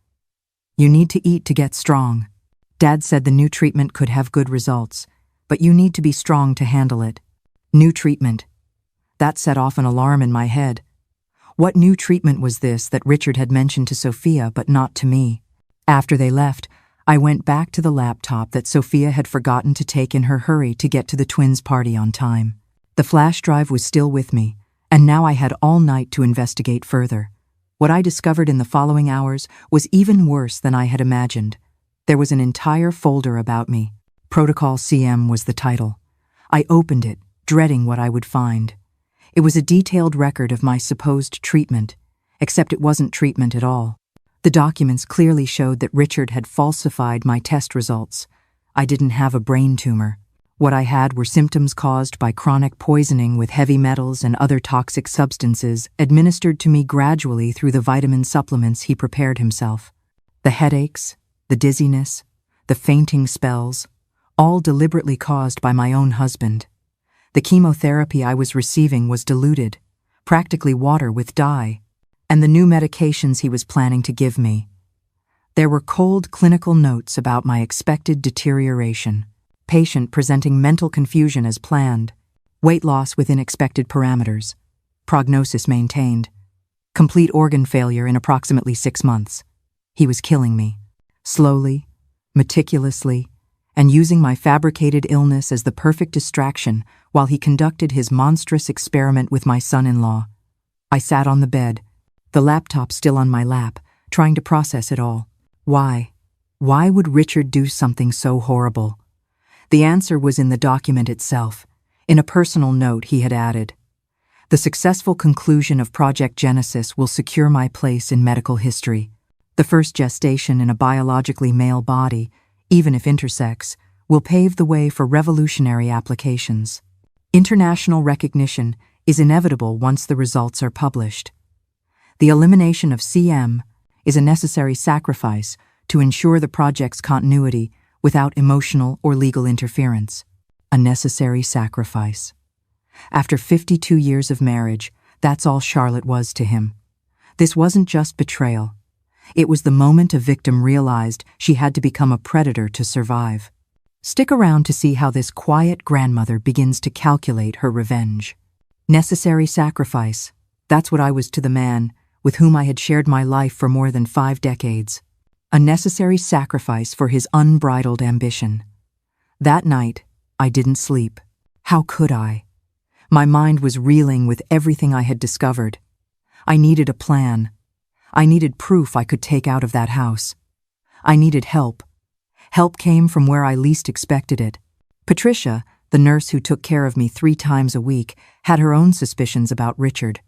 "You need to eat to get strong. Dad said the new treatment could have good results, but you need to be strong to handle it." New treatment. That set off an alarm in my head. What new treatment was this that Richard had mentioned to Sophia but not to me? After they left, I went back to the laptop that Sophia had forgotten to take in her hurry to get to the twins' party on time. The flash drive was still with me, and now I had all night to investigate further. What I discovered in the following hours was even worse than I had imagined. There was an entire folder about me. Protocol CM was the title. I opened it, dreading what I would find. It was a detailed record of my supposed treatment, except it wasn't treatment at all. The documents clearly showed that Richard had falsified my test results. I didn't have a brain tumor. What I had were symptoms caused by chronic poisoning with heavy metals and other toxic substances administered to me gradually through the vitamin supplements he prepared himself. The headaches, the dizziness, the fainting spells, all deliberately caused by my own husband. The chemotherapy I was receiving was diluted, practically water with dye, and the new medications he was planning to give me. There were cold clinical notes about my expected deterioration, patient presenting mental confusion as planned, weight loss within expected parameters, prognosis maintained, complete organ failure in approximately 6 months. He was killing me, slowly, meticulously, and using my fabricated illness as the perfect distraction while he conducted his monstrous experiment with my son-in-law. I sat on the bed, the laptop still on my lap, trying to process it all. Why? Why would Richard do something so horrible? The answer was in the document itself. In a personal note he had added, "The successful conclusion of Project Genesis will secure my place in medical history. The first gestation in a biologically male body, even if intersex, will pave the way for revolutionary applications. International recognition is inevitable once the results are published. The elimination of CM is a necessary sacrifice to ensure the project's continuity without emotional or legal interference. A necessary sacrifice. After 52 years of marriage, that's all Charlotte was to him. This wasn't just betrayal. It was the moment a victim realized she had to become a predator to survive. Stick around to see how this quiet grandmother begins to calculate her revenge. Necessary sacrifice. That's what I was to the man with whom I had shared my life for more than 5 decades. A necessary sacrifice for his unbridled ambition. That night, I didn't sleep. How could I? My mind was reeling with everything I had discovered. I needed a plan. I needed proof I could take out of that house. I needed help. Help came from where I least expected it. Patricia, the nurse who took care of me 3 times a week, had her own suspicions about Richard.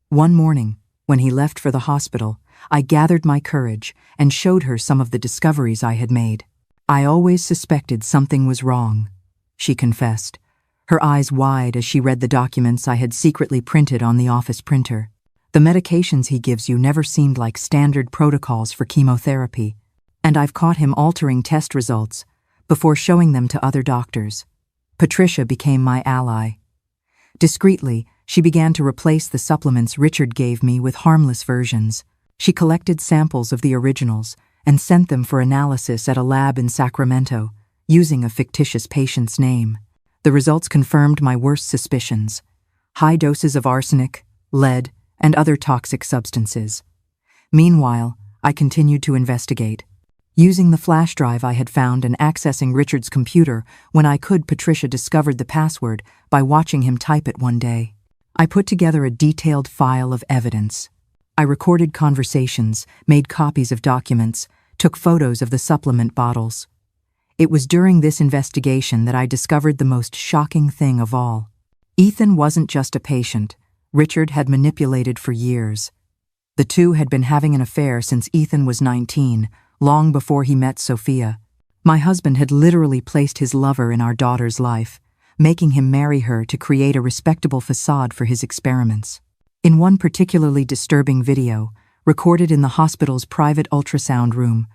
One morning, when he left for the hospital, I gathered my courage and showed her some of the discoveries I had made. I always suspected something was wrong, she confessed, her eyes wide as she read the documents I had secretly printed on the office printer. The medications he gives you never seemed like standard protocols for chemotherapy, and I've caught him altering test results before showing them to other doctors. Patricia became my ally. Discreetly, she began to replace the supplements Richard gave me with harmless versions. She collected samples of the originals and sent them for analysis at a lab in Sacramento, using a fictitious patient's name. The results confirmed my worst suspicions: high doses of arsenic, lead, and other toxic substances. Meanwhile, I continued to investigate. Using the flash drive I had found and accessing Richard's computer when I could, Patricia discovered the password by watching him type it one day. I put together a detailed file of evidence. I recorded conversations, made copies of documents, took photos of the supplement bottles. It was during this investigation that I discovered the most shocking thing of all. Ethan wasn't just a patient. Richard had manipulated for years. The two had been having an affair since Ethan was 19, long before he met Sophia. My husband had literally placed his lover in our daughter's life, making him marry her to create a respectable facade for his experiments. In one particularly disturbing video, recorded in the hospital's private ultrasound room,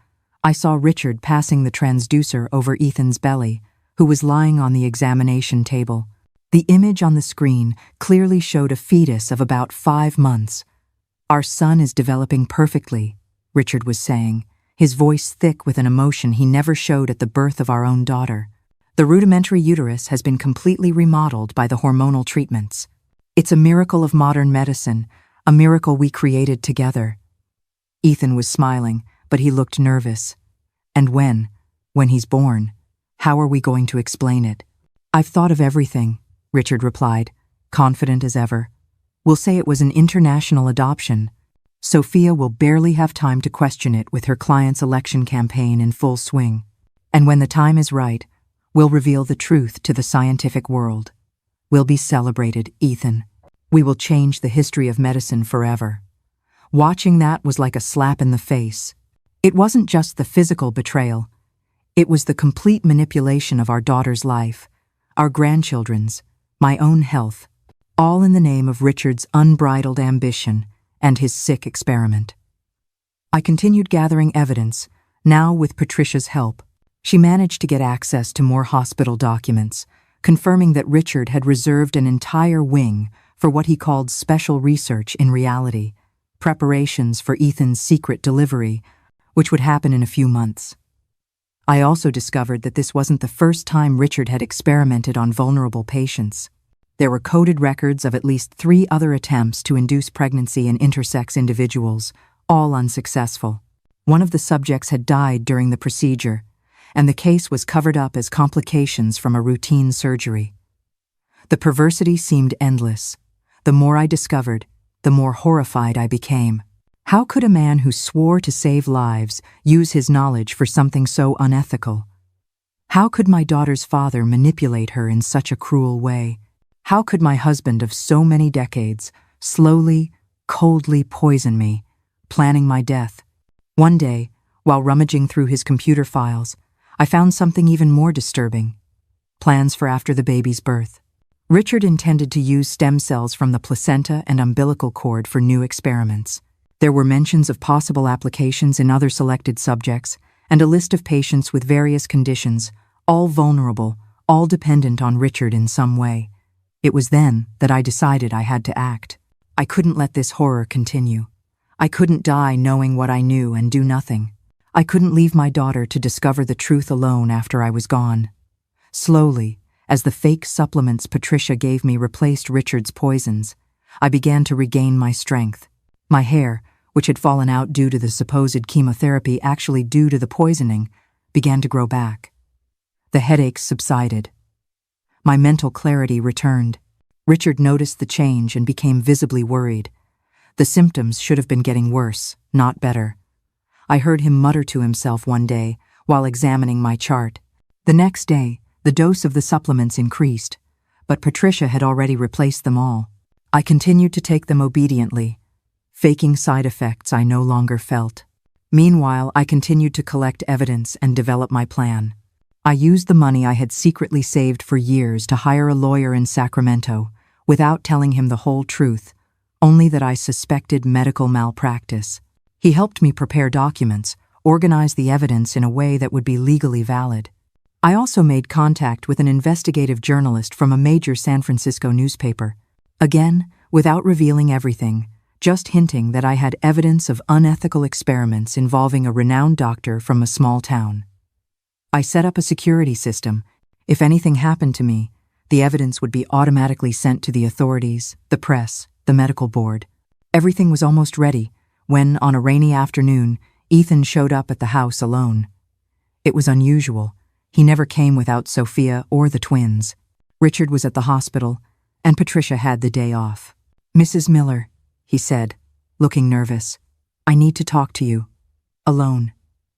I saw Richard passing the transducer over Ethan's belly, who was lying on the examination table. The image on the screen clearly showed a fetus of about 5 months. "Our son is developing perfectly," Richard was saying, his voice thick with an emotion he never showed at the birth of our own daughter. "The rudimentary uterus has been completely remodeled by the hormonal treatments. It's a miracle of modern medicine, a miracle we created together." Ethan was smiling, but he looked nervous. "And when he's born, how are we going to explain it?" "I've thought of everything," Richard replied, confident as ever. "We'll say it was an international adoption. Sophia will barely have time to question it with her client's election campaign in full swing. And when the time is right, we'll reveal the truth to the scientific world. We'll be celebrated, Ethan. We will change the history of medicine forever." Watching that was like a slap in the face. It wasn't just the physical betrayal. It was the complete manipulation of our daughter's life, our grandchildren's, my own health, all in the name of Richard's unbridled ambition and his sick experiment. I continued gathering evidence, now with Patricia's help. She managed to get access to more hospital documents, confirming that Richard had reserved an entire wing for what he called special research in reality, preparations for Ethan's secret delivery, which would happen in a few months. I also discovered that this wasn't the first time Richard had experimented on vulnerable patients. There were coded records of at least 3 other attempts to induce pregnancy in intersex individuals, all unsuccessful. One of the subjects had died during the procedure, and the case was covered up as complications from a routine surgery. The perversity seemed endless. The more I discovered, the more horrified I became. How could a man who swore to save lives use his knowledge for something so unethical? How could my daughter's father manipulate her in such a cruel way? How could my husband of so many decades slowly, coldly poison me, planning my death? One day, while rummaging through his computer files, I found something even more disturbing: plans for after the baby's birth. Richard intended to use stem cells from the placenta and umbilical cord for new experiments. There were mentions of possible applications in other selected subjects, and a list of patients with various conditions, all vulnerable, all dependent on Richard in some way. It was then that I decided I had to act. I couldn't let this horror continue. I couldn't die knowing what I knew and do nothing. I couldn't leave my daughter to discover the truth alone after I was gone. Slowly, as the fake supplements Patricia gave me replaced Richard's poisons, I began to regain my strength. My hair, which had fallen out due to the supposed chemotherapy actually due to the poisoning, began to grow back. The headaches subsided. My mental clarity returned. Richard noticed the change and became visibly worried. The symptoms should have been getting worse, not better. I heard him mutter to himself one day while examining my chart. The next day, the dose of the supplements increased, but Patricia had already replaced them all. I continued to take them obediently, faking side effects I no longer felt. Meanwhile, I continued to collect evidence and develop my plan. I used the money I had secretly saved for years to hire a lawyer in Sacramento, without telling him the whole truth, only that I suspected medical malpractice. He helped me prepare documents, organize the evidence in a way that would be legally valid. I also made contact with an investigative journalist from a major San Francisco newspaper. Again, without revealing everything, just hinting that I had evidence of unethical experiments involving a renowned doctor from a small town. I set up a security system. If anything happened to me, the evidence would be automatically sent to the authorities, the press, the medical board. Everything was almost ready when, on a rainy afternoon, Ethan showed up at the house alone. It was unusual. He never came without Sophia or the twins. Richard was at the hospital, and Patricia had the day off. "Mrs. Miller," he said, looking nervous, "I need to talk to you. Alone."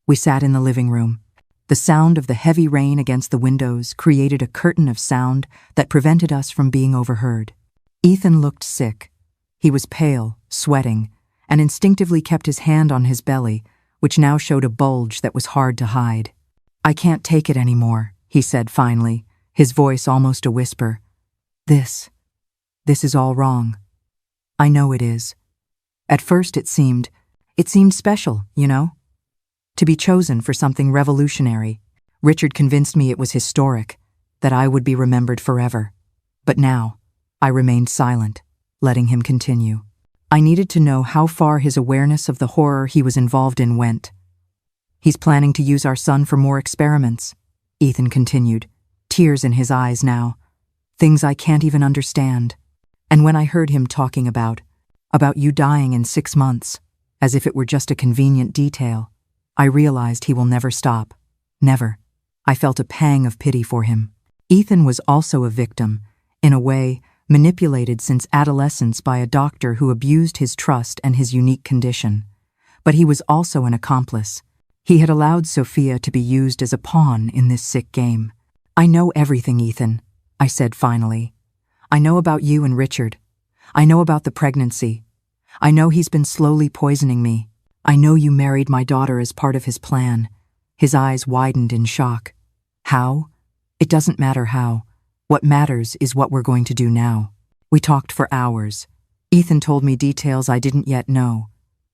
We sat in the living room. The sound of the heavy rain against the windows created a curtain of sound that prevented us from being overheard. Ethan looked sick. He was pale, sweating, and instinctively kept his hand on his belly, which now showed a bulge that was hard to hide. "I can't take it anymore," he said finally, his voice almost a whisper. This is all wrong. I know it is. At first it seemed special, you know? To be chosen for something revolutionary. Richard convinced me it was historic, that I would be remembered forever. But now, I remained silent, letting him continue. I needed to know how far his awareness of the horror he was involved in went. "He's planning to use our son for more experiments," Ethan continued, tears in his eyes now. "Things I can't even understand. And when I heard him talking about you dying in 6 months, as if it were just a convenient detail, I realized he will never stop. Never." I felt a pang of pity for him. Ethan was also a victim, in a way, manipulated since adolescence by a doctor who abused his trust and his unique condition. But he was also an accomplice. He had allowed Sophia to be used as a pawn in this sick game. "I know everything, Ethan," I said finally. "I know about you and Richard. I know about the pregnancy. I know he's been slowly poisoning me. I know you married my daughter as part of his plan." His eyes widened in shock. "How? It doesn't matter how. What matters is what we're going to do now." We talked for hours. Ethan told me details I didn't yet know.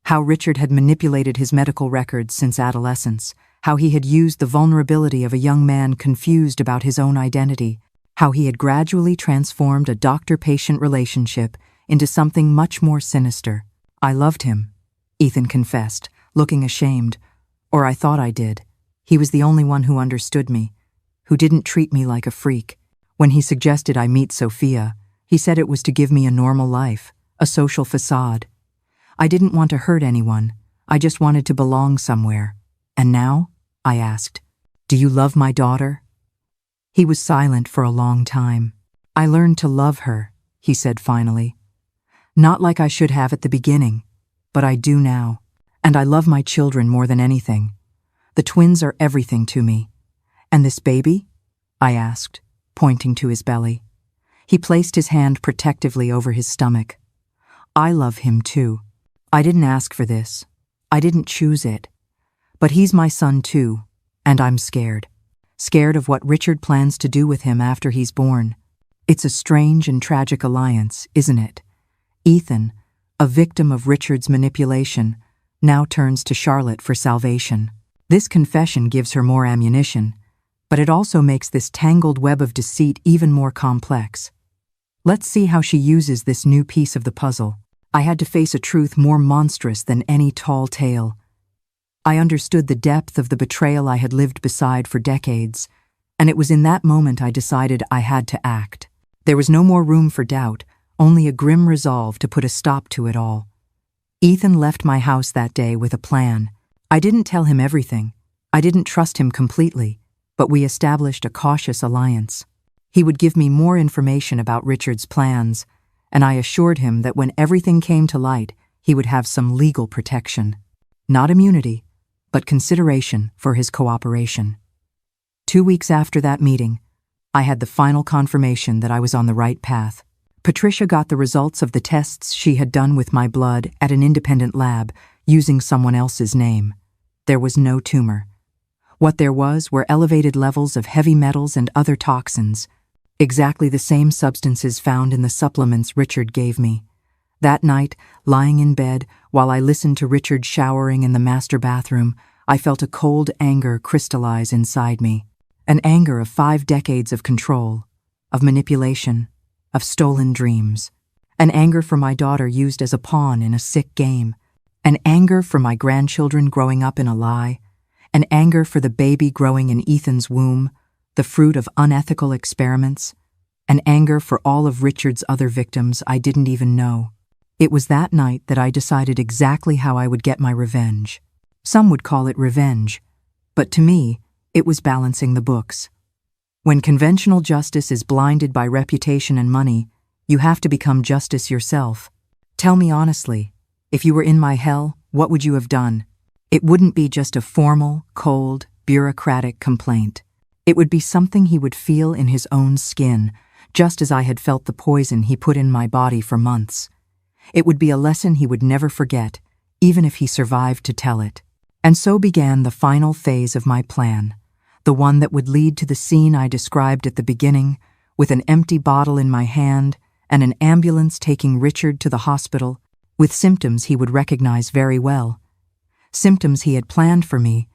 How Richard had manipulated his medical records since adolescence, how he had used the vulnerability of a young man confused about his own identity, how he had gradually transformed a doctor-patient relationship into something much more sinister. "I loved him," Ethan confessed, looking ashamed. "Or I thought I did. He was the only one who understood me, who didn't treat me like a freak. When he suggested I meet Sophia, he said it was to give me a normal life, a social facade. I didn't want to hurt anyone. I just wanted to belong somewhere. And now?" I asked. "Do you love my daughter?" He was silent for a long time. "I learned to love her," he said finally. "Not like I should have at the beginning, but I do now. And I love my children more than anything. The twins are everything to me." "And this baby?" I asked, pointing to his belly. He placed his hand protectively over his stomach. "I love him too. I didn't ask for this. I didn't choose it. But he's my son too, and I'm scared. Scared of what Richard plans to do with him after he's born. It's a strange and tragic alliance, isn't it? Ethan, a victim of Richard's manipulation, now turns to Charlotte for salvation. This confession gives her more ammunition, but it also makes this tangled web of deceit even more complex. Let's see how she uses this new piece of the puzzle. I had to face a truth more monstrous than any tall tale. I understood the depth of the betrayal I had lived beside for decades, and it was in that moment I decided I had to act. There was no more room for doubt, only a grim resolve to put a stop to it all. Ethan left my house that day with a plan. I didn't tell him everything. I didn't trust him completely, but we established a cautious alliance. He would give me more information about Richard's plans, and I assured him that when everything came to light, he would have some legal protection. Not immunity, but consideration for his cooperation. 2 weeks after that meeting, I had the final confirmation that I was on the right path. Patricia got the results of the tests she had done with my blood at an independent lab using someone else's name. There was no tumor. What there were elevated levels of heavy metals and other toxins, exactly the same substances found in the supplements Richard gave me. That night, lying in bed, while I listened to Richard showering in the master bathroom, I felt a cold anger crystallize inside me. An anger of 5 decades of control, of manipulation, of stolen dreams. An anger for my daughter used as a pawn in a sick game. An anger for my grandchildren growing up in a lie. An anger for the baby growing in Ethan's womb, the fruit of unethical experiments. An anger for all of Richard's other victims I didn't even know. It was that night that I decided exactly how I would get my revenge. Some would call it revenge, but to me, it was balancing the books. When conventional justice is blinded by reputation and money, you have to become justice yourself. Tell me honestly, if you were in my hell, what would you have done? It wouldn't be just a formal, cold, bureaucratic complaint. It would be something he would feel in his own skin, just as I had felt the poison he put in my body for months. It would be a lesson he would never forget, even if he survived to tell it. And so began the final phase of my plan. The one that would lead to the scene I described at the beginning, with an empty bottle in my hand and an ambulance taking Richard to the hospital, with symptoms he would recognize very well. Symptoms he had planned for me,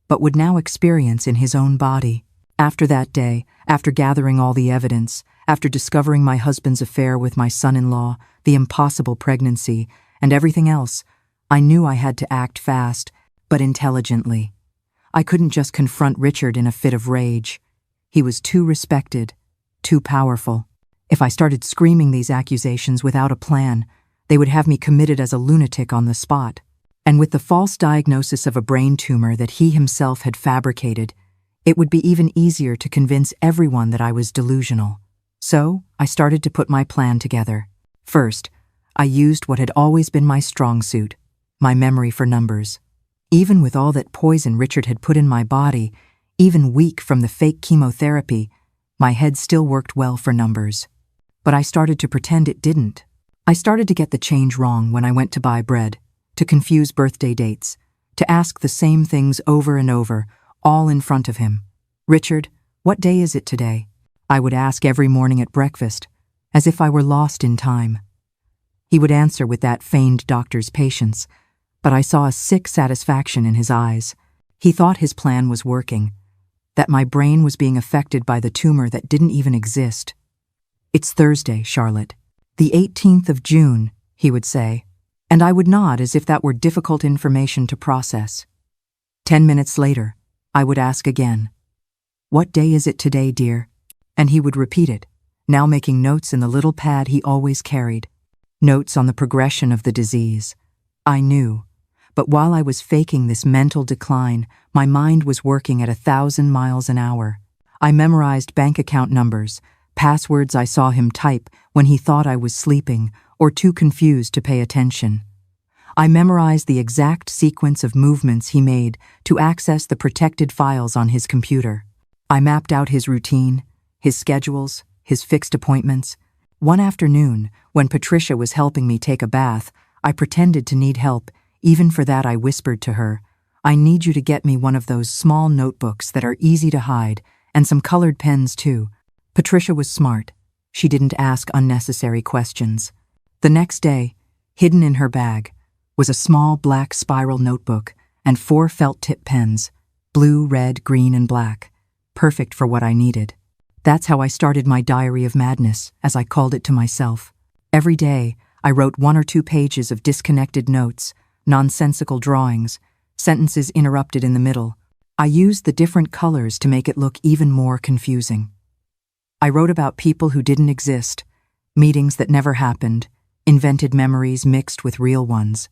but would now experience in his own body. After that day, after gathering all the evidence, after discovering my husband's affair with my son-in-law, the impossible pregnancy, and everything else, I knew I had to act fast, but intelligently. I couldn't just confront Richard in a fit of rage. He was too respected, too powerful. If I started screaming these accusations without a plan, they would have me committed as a lunatic on the spot. And with the false diagnosis of a brain tumor that he himself had fabricated, it would be even easier to convince everyone that I was delusional. So, I started to put my plan together. First, I used what had always been my strong suit, my memory for numbers. Even with all that poison Richard had put in my body, even weak from the fake chemotherapy, my head still worked well for numbers. But I started to pretend it didn't. I started to get the change wrong when I went to buy bread, to confuse birthday dates, to ask the same things over and over, all in front of him. "Richard, what day is it today?" I would ask every morning at breakfast, as if I were lost in time. He would answer with that feigned doctor's patience, but I saw a sick satisfaction in his eyes. He thought his plan was working, that my brain was being affected by the tumor that didn't even exist. "It's Thursday, Charlotte. The 18th of June, he would say, and I would nod as if that were difficult information to process. 10 minutes later, I would ask again, "What day is it today, dear?" And he would repeat it, now making notes in the little pad he always carried, notes on the progression of the disease. I knew. But while I was faking this mental decline, my mind was working at 1,000 miles an hour. I memorized bank account numbers, passwords I saw him type when he thought I was sleeping or too confused to pay attention. I memorized the exact sequence of movements he made to access the protected files on his computer. I mapped out his routine, his schedules, his fixed appointments. One afternoon, when Patricia was helping me take a bath, I pretended to need help. Even for that, I whispered to her, "I need you to get me one of those small notebooks that are easy to hide, and some colored pens too." Patricia was smart. She didn't ask unnecessary questions. The next day, hidden in her bag, was a small black spiral notebook and 4 felt-tip pens, blue, red, green, and black, perfect for what I needed. That's how I started my diary of madness, as I called it to myself. Every day, I wrote 1 or 2 pages of disconnected notes, nonsensical drawings, sentences interrupted in the middle. I used the different colors to make it look even more confusing. I wrote about people who didn't exist, meetings that never happened, invented memories mixed with real ones.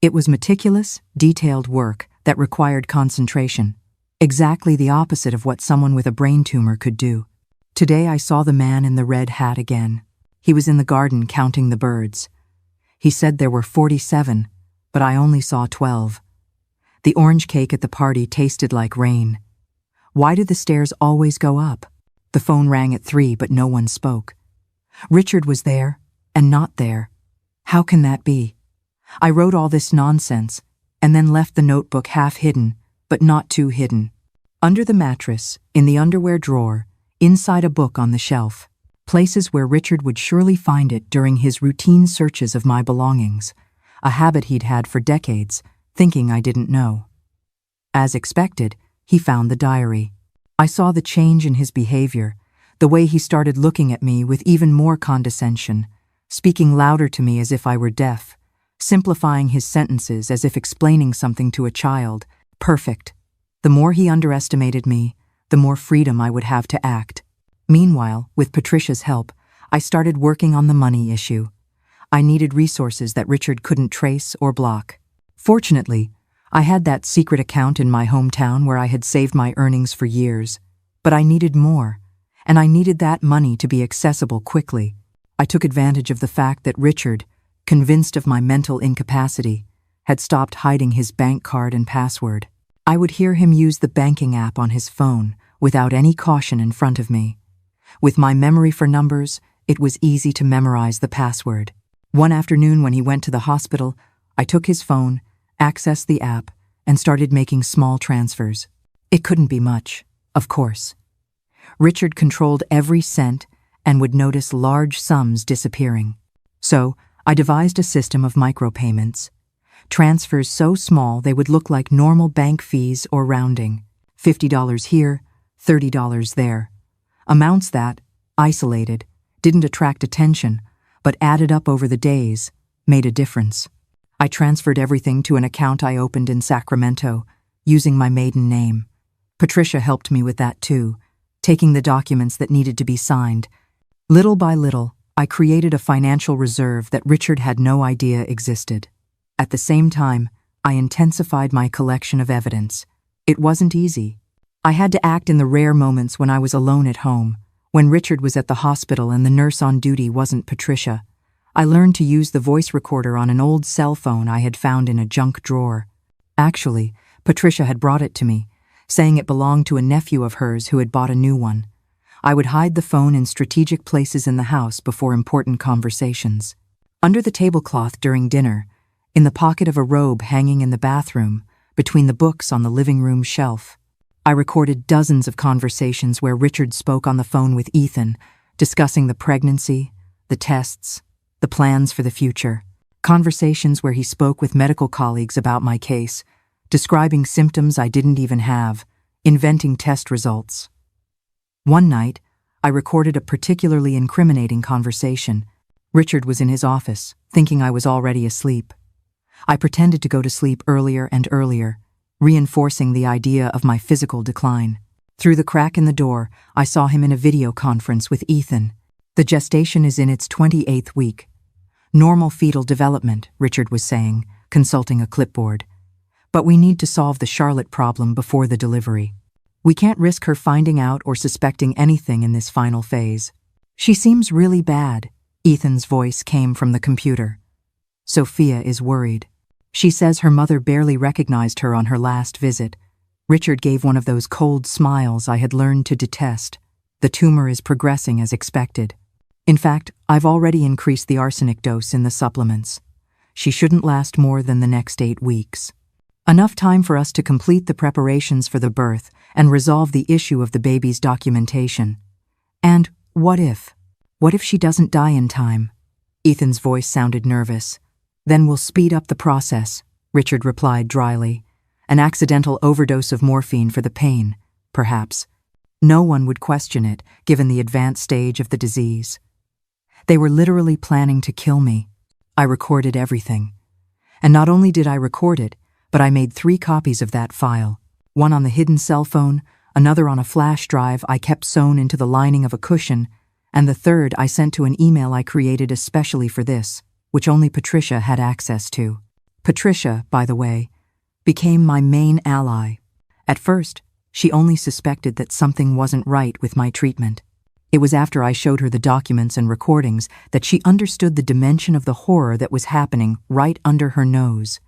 It was meticulous, detailed work that required concentration, exactly the opposite of what someone with a brain tumor could do. Today I saw the man in the red hat again. He was in the garden counting the birds. He said there were 47, but I only saw 12. The orange cake at the party tasted like rain. Why do the stairs always go up? The phone rang at 3, but no one spoke. Richard was there, and not there. How can that be? I wrote all this nonsense, and then left the notebook half hidden, but not too hidden. Under the mattress, in the underwear drawer, inside a book on the shelf. Places where Richard would surely find it during his routine searches of my belongings, a habit he'd had for decades, thinking I didn't know. As expected, he found the diary. I saw the change in his behavior, the way he started looking at me with even more condescension, speaking louder to me as if I were deaf, simplifying his sentences as if explaining something to a child. Perfect. The more he underestimated me, the more freedom I would have to act. Meanwhile, with Patricia's help, I started working on the money issue. I needed resources that Richard couldn't trace or block. Fortunately, I had that secret account in my hometown where I had saved my earnings for years. But I needed more, and I needed that money to be accessible quickly. I took advantage of the fact that Richard, convinced of my mental incapacity, had stopped hiding his bank card and password. I would hear him use the banking app on his phone without any caution in front of me. With my memory for numbers, it was easy to memorize the password. One afternoon when he went to the hospital, I took his phone, accessed the app, and started making small transfers. It couldn't be much, of course. Richard controlled every cent and would notice large sums disappearing. So, I devised a system of micropayments. Transfers so small they would look like normal bank fees or rounding. $50 here, $30 there. Amounts that, isolated, didn't attract attention, but added up over the days, made a difference. I transferred everything to an account I opened in Sacramento, using my maiden name. Patricia helped me with that too, taking the documents that needed to be signed. Little by little, I created a financial reserve that Richard had no idea existed. At the same time, I intensified my collection of evidence. It wasn't easy. I had to act in the rare moments when I was alone at home, when Richard was at the hospital and the nurse on duty wasn't Patricia. I learned to use the voice recorder on an old cell phone I had found in a junk drawer. Actually, Patricia had brought it to me, saying it belonged to a nephew of hers who had bought a new one. I would hide the phone in strategic places in the house before important conversations. Under the tablecloth during dinner, in the pocket of a robe hanging in the bathroom, between the books on the living room shelf. I recorded dozens of conversations where Richard spoke on the phone with Ethan, discussing the pregnancy, the tests, the plans for the future. Conversations where he spoke with medical colleagues about my case, describing symptoms I didn't even have, inventing test results. One night, I recorded a particularly incriminating conversation. Richard was in his office, thinking I was already asleep. I pretended to go to sleep earlier and earlier, reinforcing the idea of my physical decline. Through the crack in the door, I saw him in a video conference with Ethan. The gestation is in its 28th week. Normal fetal development, Richard was saying, consulting a clipboard. But we need to solve the Charlotte problem before the delivery. We can't risk her finding out or suspecting anything in this final phase. She seems really bad, Ethan's voice came from the computer. Sophia is worried. She says her mother barely recognized her on her last visit. Richard gave one of those cold smiles I had learned to detest. The tumor is progressing as expected. In fact, I've already increased the arsenic dose in the supplements. She shouldn't last more than the next 8 weeks. Enough time for us to complete the preparations for the birth and resolve the issue of the baby's documentation. And what if? What if she doesn't die in time? Ethan's voice sounded nervous. Then we'll speed up the process, Richard replied dryly. An accidental overdose of morphine for the pain, perhaps. No one would question it, given the advanced stage of the disease. They were literally planning to kill me. I recorded everything. And not only did I record it, but I made 3 copies of that file. One on the hidden cell phone, another on a flash drive I kept sewn into the lining of a cushion, and the third I sent to an email I created especially for this, which only Patricia had access to. Patricia, by the way, became my main ally. At first, she only suspected that something wasn't right with my treatment. It was after I showed her the documents and recordings that she understood the dimension of the horror that was happening right under her nose.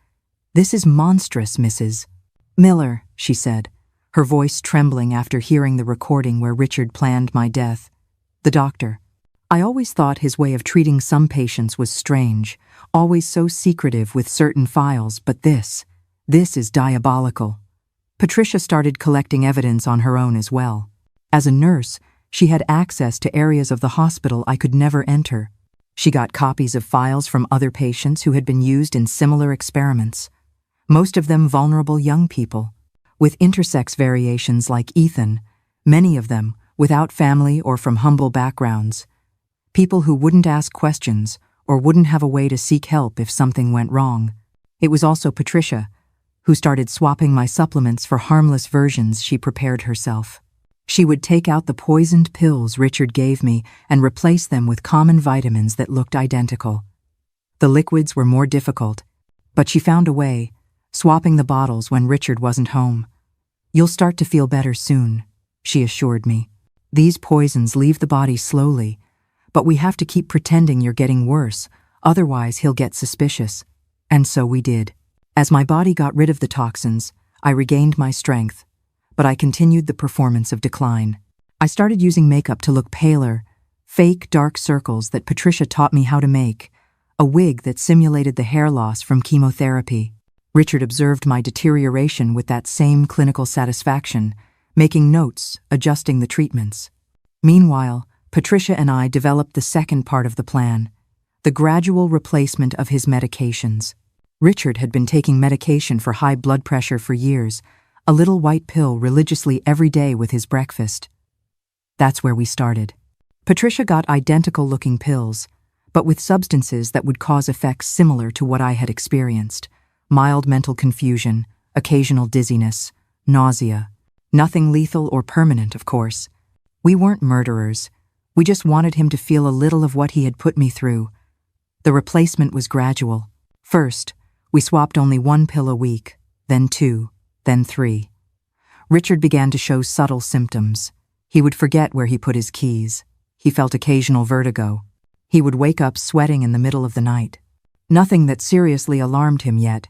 "This is monstrous, Mrs. Miller," she said, her voice trembling after hearing the recording where Richard planned my death. The doctor. I always thought his way of treating some patients was strange, always so secretive with certain files, but this is diabolical. Patricia started collecting evidence on her own as well. As a nurse, she had access to areas of the hospital I could never enter. She got copies of files from other patients who had been used in similar experiments, most of them vulnerable young people, with intersex variations like Ethan, many of them without family or from humble backgrounds, people who wouldn't ask questions or wouldn't have a way to seek help if something went wrong. It was also Patricia, who started swapping my supplements for harmless versions she prepared herself. She would take out the poisoned pills Richard gave me and replace them with common vitamins that looked identical. The liquids were more difficult, but she found a way, swapping the bottles when Richard wasn't home. "You'll start to feel better soon," she assured me. "These poisons leave the body slowly, but we have to keep pretending you're getting worse, otherwise he'll get suspicious." And so we did. As my body got rid of the toxins, I regained my strength, but I continued the performance of decline. I started using makeup to look paler, fake dark circles that Patricia taught me how to make, a wig that simulated the hair loss from chemotherapy. Richard observed my deterioration with that same clinical satisfaction, making notes, adjusting the treatments. Meanwhile, Patricia and I developed the second part of the plan, the gradual replacement of his medications. Richard had been taking medication for high blood pressure for years, a little white pill religiously every day with his breakfast. That's where we started. Patricia got identical-looking pills, but with substances that would cause effects similar to what I had experienced: mild mental confusion, occasional dizziness, nausea. Nothing lethal or permanent, of course. We weren't murderers. We just wanted him to feel a little of what he had put me through. The replacement was gradual. First, we swapped only 1 pill a week, then 2, then 3. Richard began to show subtle symptoms. He would forget where he put his keys. He felt occasional vertigo. He would wake up sweating in the middle of the night. Nothing that seriously alarmed him yet.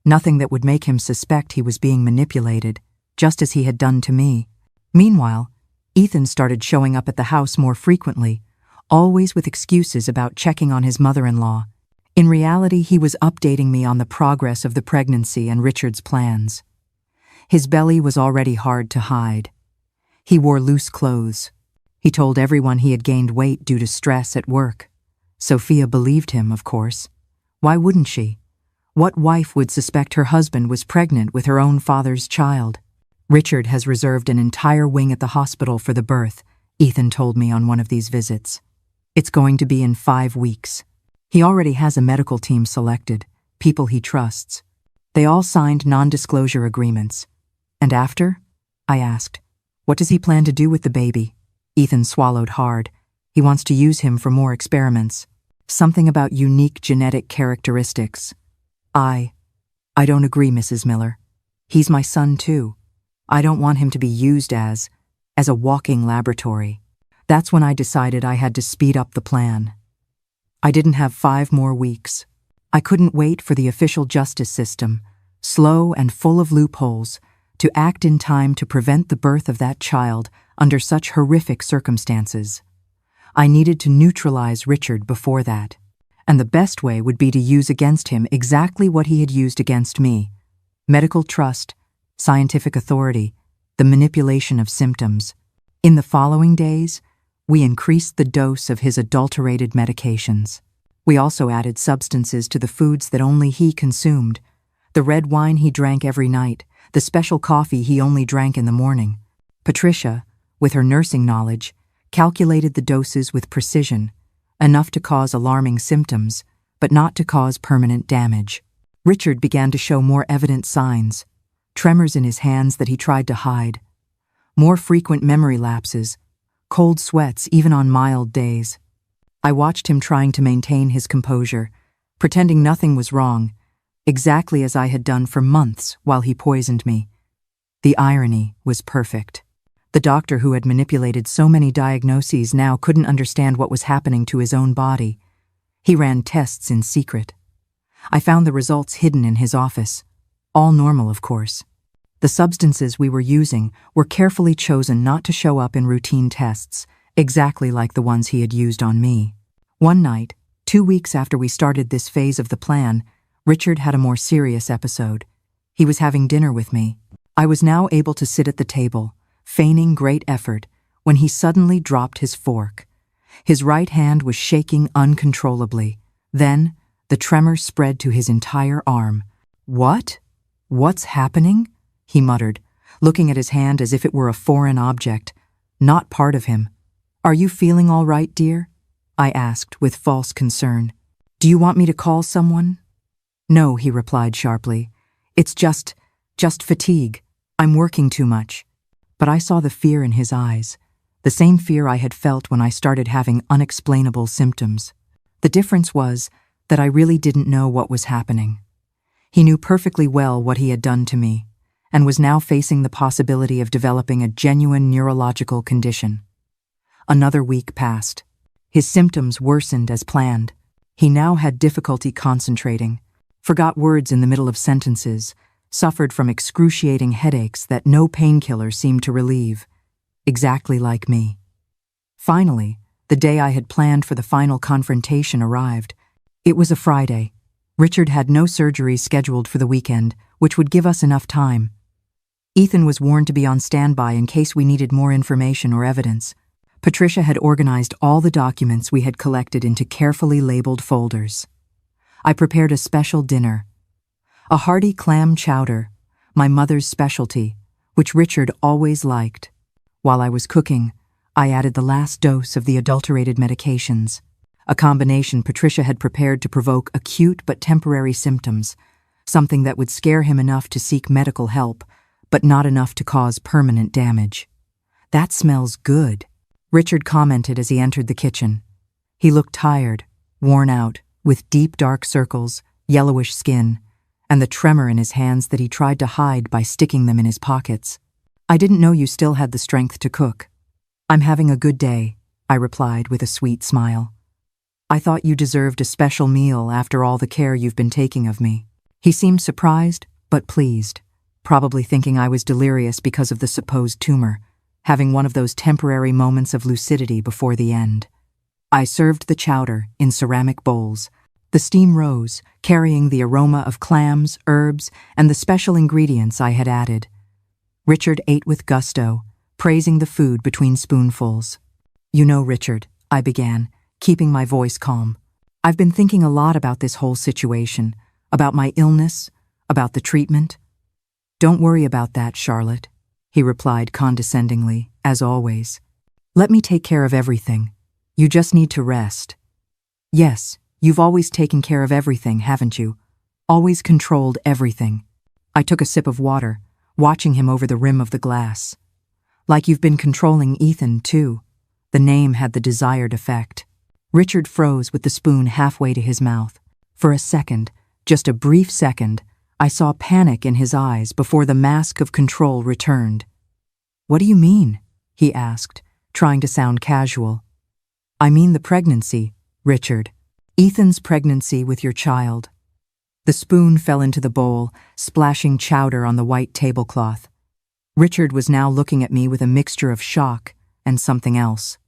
Nothing that would make him suspect he was being manipulated, just as he had done to me. Meanwhile, Ethan started showing up at the house more frequently, always with excuses about checking on his mother-in-law. In reality, he was updating me on the progress of the pregnancy and Richard's plans. His belly was already hard to hide. He wore loose clothes. He told everyone he had gained weight due to stress at work. Sophia believed him, of course. Why wouldn't she? What wife would suspect her husband was pregnant with her own father's child? "Richard has reserved an entire wing at the hospital for the birth," Ethan told me on one of these visits. "It's going to be in 5 weeks. He already has a medical team selected, people he trusts. They all signed non-disclosure agreements." "And after?" I asked. "What does he plan to do with the baby?" Ethan swallowed hard. "He wants to use him for more experiments. Something about unique genetic characteristics." I don't agree, Mrs. Miller. He's my son too. I don't want him to be used as a walking laboratory. That's when I decided I had to speed up the plan. I didn't have 5 more weeks. I couldn't wait for the official justice system, slow and full of loopholes, to act in time to prevent the birth of that child under such horrific circumstances. I needed to neutralize Richard before that, and the best way would be to use against him exactly what he had used against me: medical trust, scientific authority, the manipulation of symptoms. In the following days, We increased the dose of his adulterated medications. We also added substances to the foods that only he consumed. The red wine he drank every night, the special coffee he only drank in the morning. Patricia, with her nursing knowledge, calculated the doses with precision, enough to cause alarming symptoms, but not to cause permanent damage. Richard began to show more evident signs, tremors in his hands that he tried to hide, more frequent memory lapses, cold sweats even on mild days. I watched him trying to maintain his composure, pretending nothing was wrong, exactly as I had done for months while he poisoned me. The irony was perfect. The doctor who had manipulated so many diagnoses now couldn't understand what was happening to his own body. He ran tests in secret. I found the results hidden in his office. All normal, of course. The substances we were using were carefully chosen not to show up in routine tests, exactly like the ones he had used on me. One night, 2 weeks after we started this phase of the plan, Richard had a more serious episode. He was having dinner with me. I was now able to sit at the table, feigning great effort, when he suddenly dropped his fork. His right hand was shaking uncontrollably. Then, the tremor spread to his entire arm. "What? What's happening?" he muttered, looking at his hand as if it were a foreign object, not part of him. "Are you feeling all right, dear?" I asked with false concern. "Do you want me to call someone?" "No," he replied sharply. "It's just fatigue. I'm working too much." But I saw the fear in his eyes, the same fear I had felt when I started having unexplainable symptoms. The difference was that I really didn't know what was happening. He knew perfectly well what he had done to me, and was now facing the possibility of developing a genuine neurological condition. Another week passed. His symptoms worsened as planned. He now had difficulty concentrating, forgot words in the middle of sentences, suffered from excruciating headaches that no painkiller seemed to relieve, exactly like me. Finally, the day I had planned for the final confrontation arrived. It was a Friday. Richard had no surgery scheduled for the weekend, which would give us enough time. Ethan was warned to be on standby in case we needed more information or evidence. Patricia had organized all the documents we had collected into carefully labeled folders. I prepared a special dinner. A hearty clam chowder, my mother's specialty, which Richard always liked. While I was cooking, I added the last dose of the adulterated medications, a combination Patricia had prepared to provoke acute but temporary symptoms, something that would scare him enough to seek medical help, but not enough to cause permanent damage. "That smells good," Richard commented as he entered the kitchen. He looked tired, worn out, with deep dark circles, yellowish skin, and the tremor in his hands that he tried to hide by sticking them in his pockets. "I didn't know you still had the strength to cook." "I'm having a good day," I replied with a sweet smile. "I thought you deserved a special meal after all the care you've been taking of me." He seemed surprised, but pleased, probably thinking I was delirious because of the supposed tumor, having one of those temporary moments of lucidity before the end. I served the chowder in ceramic bowls. The steam rose, carrying the aroma of clams, herbs, and the special ingredients I had added. Richard ate with gusto, praising the food between spoonfuls. "You know, Richard," I began, keeping my voice calm, "I've been thinking a lot about this whole situation, about my illness, about the treatment." "Don't worry about that, Charlotte," he replied condescendingly, as always. "Let me take care of everything. You just need to rest." "Yes, you've always taken care of everything, haven't you? Always controlled everything." I took a sip of water, watching him over the rim of the glass. "Like you've been controlling Ethan, too." The name had the desired effect. Richard froze with the spoon halfway to his mouth. For a second, just a brief second, I saw panic in his eyes before the mask of control returned. "What do you mean?" he asked, trying to sound casual. "I mean the pregnancy, Richard. Ethan's pregnancy with your child." The spoon fell into the bowl, splashing chowder on the white tablecloth. Richard was now looking at me with a mixture of shock and something else.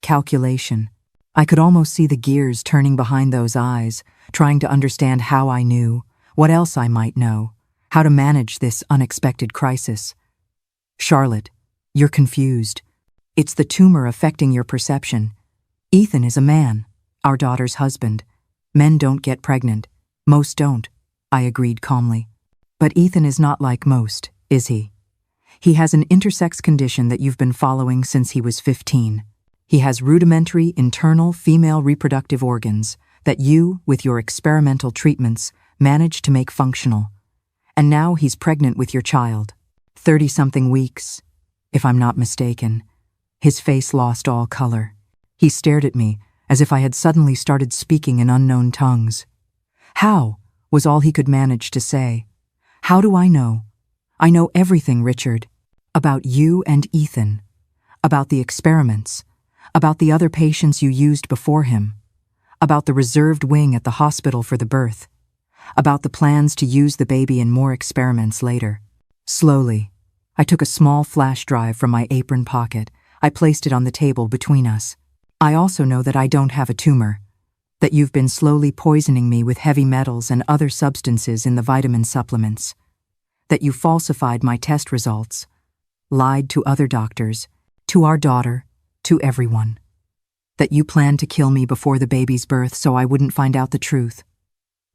Calculation. I could almost see the gears turning behind those eyes, trying to understand how I knew, what else I might know, how to manage this unexpected crisis. "Charlotte, you're confused. It's the tumor affecting your perception. Ethan is a man, our daughter's husband. Men don't get pregnant. Most don't, I agreed calmly. But Ethan is not like most, is he? He has an intersex condition that you've been following since he was 15. He has rudimentary internal female reproductive organs that you, with your experimental treatments, managed to make functional. And now he's pregnant with your child. 30-something weeks, if I'm not mistaken. His face lost all color. He stared at me as if I had suddenly started speaking in unknown tongues. How, was all he could manage to say. How do I know? I know everything, Richard. About you and Ethan. About the experiments. About the other patients you used before him. About the reserved wing at the hospital for the birth. About the plans to use the baby in more experiments later. Slowly, I took a small flash drive from my apron pocket. I placed it on the table between us. I also know that I don't have a tumor. That you've been slowly poisoning me with heavy metals and other substances in the vitamin supplements. That you falsified my test results. Lied to other doctors, to our daughter, to everyone. That you planned to kill me before the baby's birth so I wouldn't find out the truth.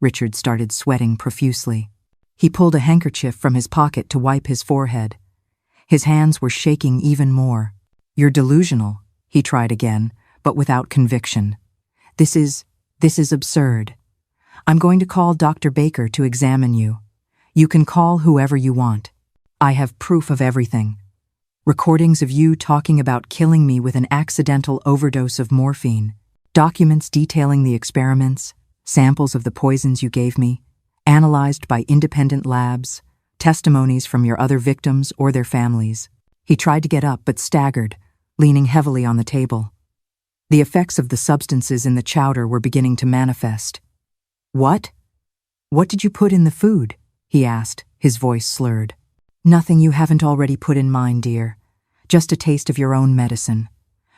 Richard started sweating profusely. He pulled a handkerchief from his pocket to wipe his forehead. His hands were shaking even more. You're delusional, he tried again, but without conviction. This is absurd. I'm going to call Dr. Baker to examine you. You can call whoever you want. I have proof of everything. Recordings of you talking about killing me with an accidental overdose of morphine, documents detailing the experiments, samples of the poisons you gave me, analyzed by independent labs, testimonies from your other victims or their families. He tried to get up but staggered, leaning heavily on the table. The effects of the substances in the chowder were beginning to manifest. What? What did you put in the food? He asked, his voice slurred. Nothing you haven't already put in mine, dear. Just a taste of your own medicine.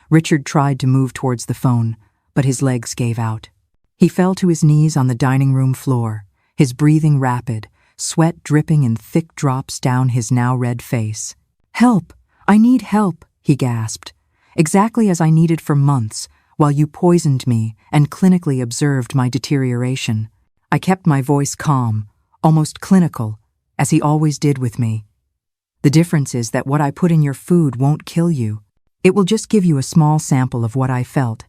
Richard tried to move towards the phone, but his legs gave out. He fell to his knees on the dining room floor, his breathing rapid, sweat dripping in thick drops down his now red face. Help! I need help, he gasped. Exactly as I needed for months, while you poisoned me and clinically observed my deterioration. I kept my voice calm, almost clinical, as he always did with me. The difference is that what I put in your food won't kill you. It will just give you a small sample of what I felt,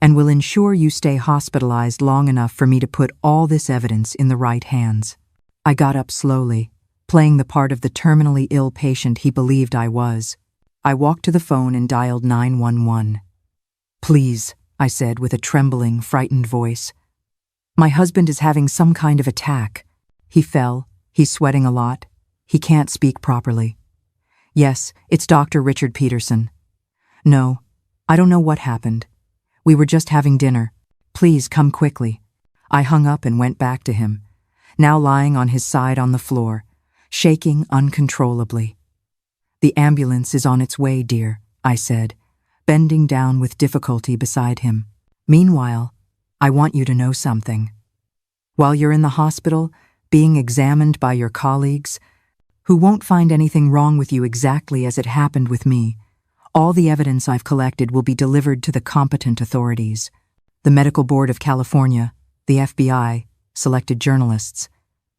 and will ensure you stay hospitalized long enough for me to put all this evidence in the right hands. I got up slowly, playing the part of the terminally ill patient he believed I was. I walked to the phone and dialed 911. Please, I said with a trembling, frightened voice. My husband is having some kind of attack. He fell. He's sweating a lot. He can't speak properly. Yes, it's Dr. Richard Peterson. No, I don't know what happened. We were just having dinner. Please come quickly. I hung up and went back to him, now lying on his side on the floor, shaking uncontrollably. The ambulance is on its way, dear, I said, bending down with difficulty beside him. Meanwhile, I want you to know something. While you're in the hospital, being examined by your colleagues, who won't find anything wrong with you exactly as it happened with me, all the evidence I've collected will be delivered to the competent authorities. The Medical Board of California, the FBI, selected journalists.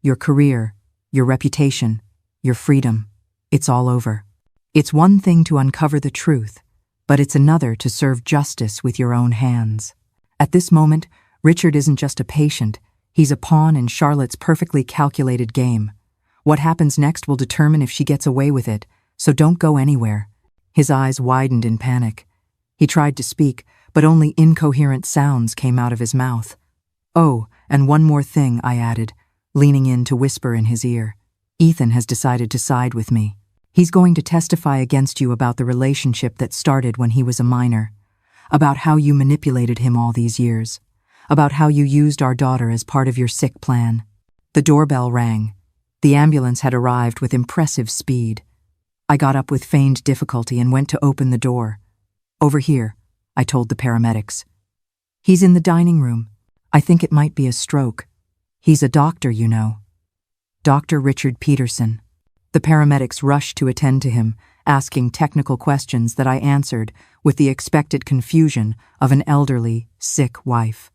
Your career, your reputation, your freedom, it's all over. It's one thing to uncover the truth, but it's another to serve justice with your own hands. At this moment, Richard isn't just a patient, he's a pawn in Charlotte's perfectly calculated game. What happens next will determine if she gets away with it, so don't go anywhere. His eyes widened in panic. He tried to speak, but only incoherent sounds came out of his mouth. Oh, and one more thing, I added, leaning in to whisper in his ear. Ethan has decided to side with me. He's going to testify against you about the relationship that started when he was a minor, about how you manipulated him all these years, about how you used our daughter as part of your sick plan. The doorbell rang. The ambulance had arrived with impressive speed. I got up with feigned difficulty and went to open the door. Over here, I told the paramedics. He's in the dining room. I think it might be a stroke. He's a doctor, you know. Dr. Richard Peterson. The paramedics rushed to attend to him, asking technical questions that I answered with the expected confusion of an elderly, sick wife.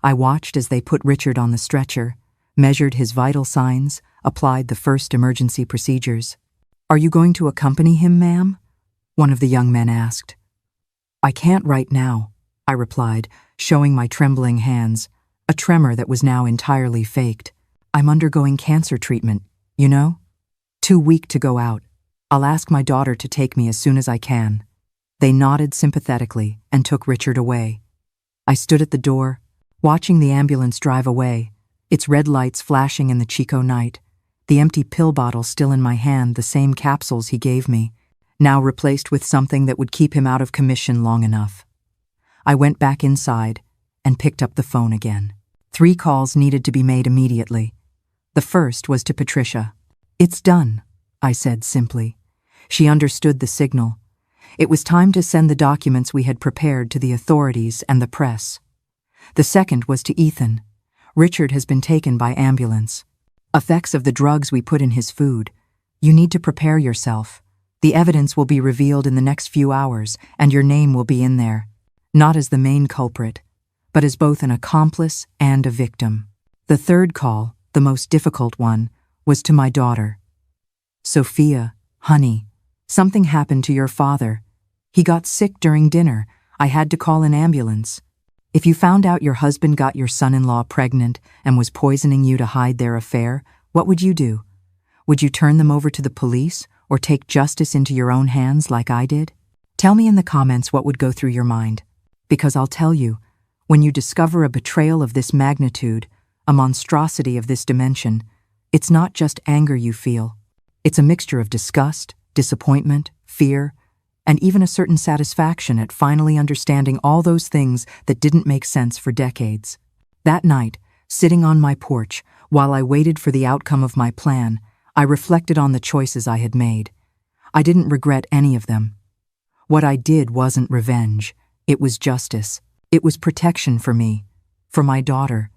I watched as they put Richard on the stretcher, measured his vital signs, applied the first emergency procedures. "Are you going to accompany him, ma'am?" one of the young men asked. "I can't right now," I replied, showing my trembling hands, a tremor that was now entirely faked. "I'm undergoing cancer treatment, you know? Too weak to go out. I'll ask my daughter to take me as soon as I can." They nodded sympathetically and took Richard away. I stood at the door, watching the ambulance drive away, its red lights flashing in the Chico night, the empty pill bottle still in my hand, the same capsules he gave me, now replaced with something that would keep him out of commission long enough. I went back inside and picked up the phone again. 3 calls needed to be made immediately. The first was to Patricia. "It's done," I said simply. She understood the signal. It was time to send the documents we had prepared to the authorities and the press. The second was to Ethan. "Richard has been taken by ambulance. Effects of the drugs we put in his food. You need to prepare yourself. The evidence will be revealed in the next few hours, and your name will be in there, not as the main culprit, but as both an accomplice and a victim." The third call, the most difficult one, was to my daughter. "Sophia, honey, something happened to your father. He got sick during dinner. I had to call an ambulance. If you found out your husband got your son-in-law pregnant and was poisoning you to hide their affair, what would you do? Would you turn them over to the police or take justice into your own hands like I did? Tell me in the comments what would go through your mind, because I'll tell you, when you discover a betrayal of this magnitude, a monstrosity of this dimension, it's not just anger you feel. It's a mixture of disgust, disappointment, fear, and even a certain satisfaction at finally understanding all those things that didn't make sense for decades. That night, sitting on my porch, while I waited for the outcome of my plan, I reflected on the choices I had made. I didn't regret any of them. What I did wasn't revenge. It was justice. It was protection for me, for my daughter,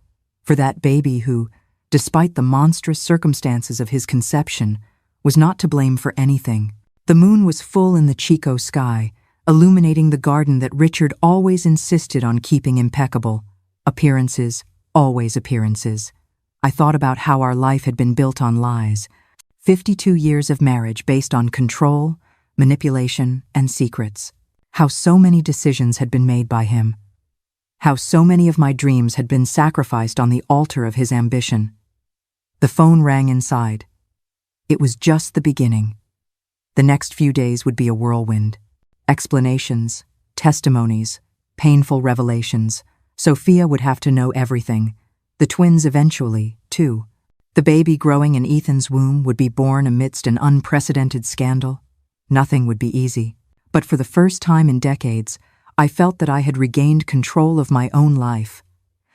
for that baby who, despite the monstrous circumstances of his conception, was not to blame for anything. The moon was full in the Chico sky, illuminating the garden that Richard always insisted on keeping impeccable. Appearances, always appearances. I thought about how our life had been built on lies. 52 years of marriage based on control, manipulation, and secrets. How so many decisions had been made by him. How so many of my dreams had been sacrificed on the altar of his ambition. The phone rang inside. It was just the beginning. The next few days would be a whirlwind. Explanations, testimonies, painful revelations. Sophia would have to know everything. The twins eventually, too. The baby growing in Ethan's womb would be born amidst an unprecedented scandal. Nothing would be easy. But for the first time in decades, I felt that I had regained control of my own life.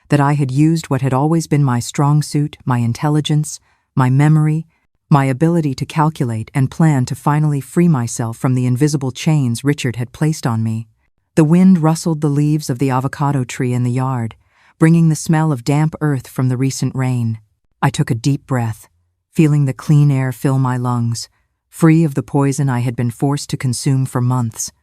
That I had used what had always been my strong suit, my intelligence, my memory, my ability to calculate and plan to finally free myself from the invisible chains Richard had placed on me. The wind rustled the leaves of the avocado tree in the yard, bringing the smell of damp earth from the recent rain. I took a deep breath, feeling the clean air fill my lungs, free of the poison I had been forced to consume for months.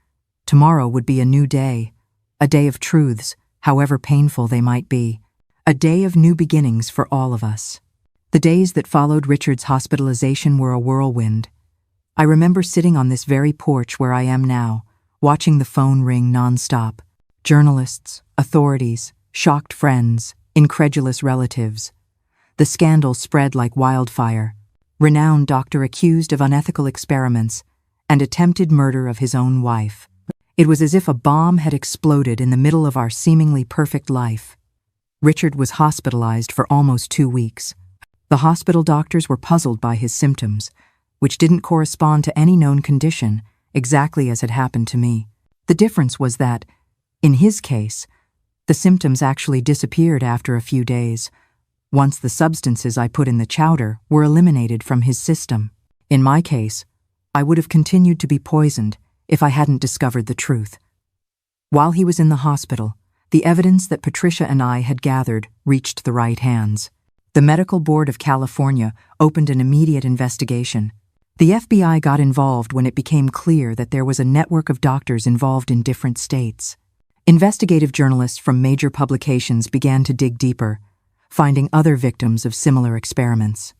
Tomorrow would be a new day, a day of truths, however painful they might be, a day of new beginnings for all of us. The days that followed Richard's hospitalization were a whirlwind. I remember sitting on this very porch where I am now, watching the phone ring nonstop. Journalists, authorities, shocked friends, incredulous relatives. The scandal spread like wildfire. Renowned doctor accused of unethical experiments and attempted murder of his own wife. It was as if a bomb had exploded in the middle of our seemingly perfect life. Richard was hospitalized for almost 2 weeks. The hospital doctors were puzzled by his symptoms, which didn't correspond to any known condition, exactly as had happened to me. The difference was that, in his case, the symptoms actually disappeared after a few days, once the substances I put in the chowder were eliminated from his system. In my case, I would have continued to be poisoned if I hadn't discovered the truth. While he was in the hospital, the evidence that Patricia and I had gathered reached the right hands. The Medical Board of California opened an immediate investigation. The FBI got involved when it became clear that there was a network of doctors involved in different states. Investigative journalists from major publications began to dig deeper, finding other victims of similar experiments.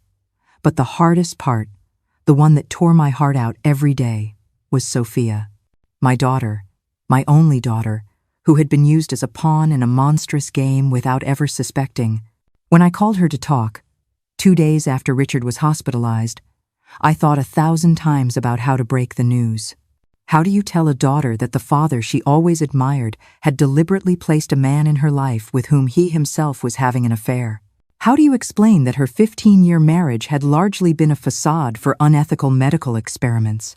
But the hardest part, the one that tore my heart out every day, was Sophia, my daughter, my only daughter, who had been used as a pawn in a monstrous game without ever suspecting. When I called her to talk, 2 days after Richard was hospitalized, I thought 1,000 times about how to break the news. How do you tell a daughter that the father she always admired had deliberately placed a man in her life with whom he himself was having an affair? How do you explain that her 15-year marriage had largely been a facade for unethical medical experiments?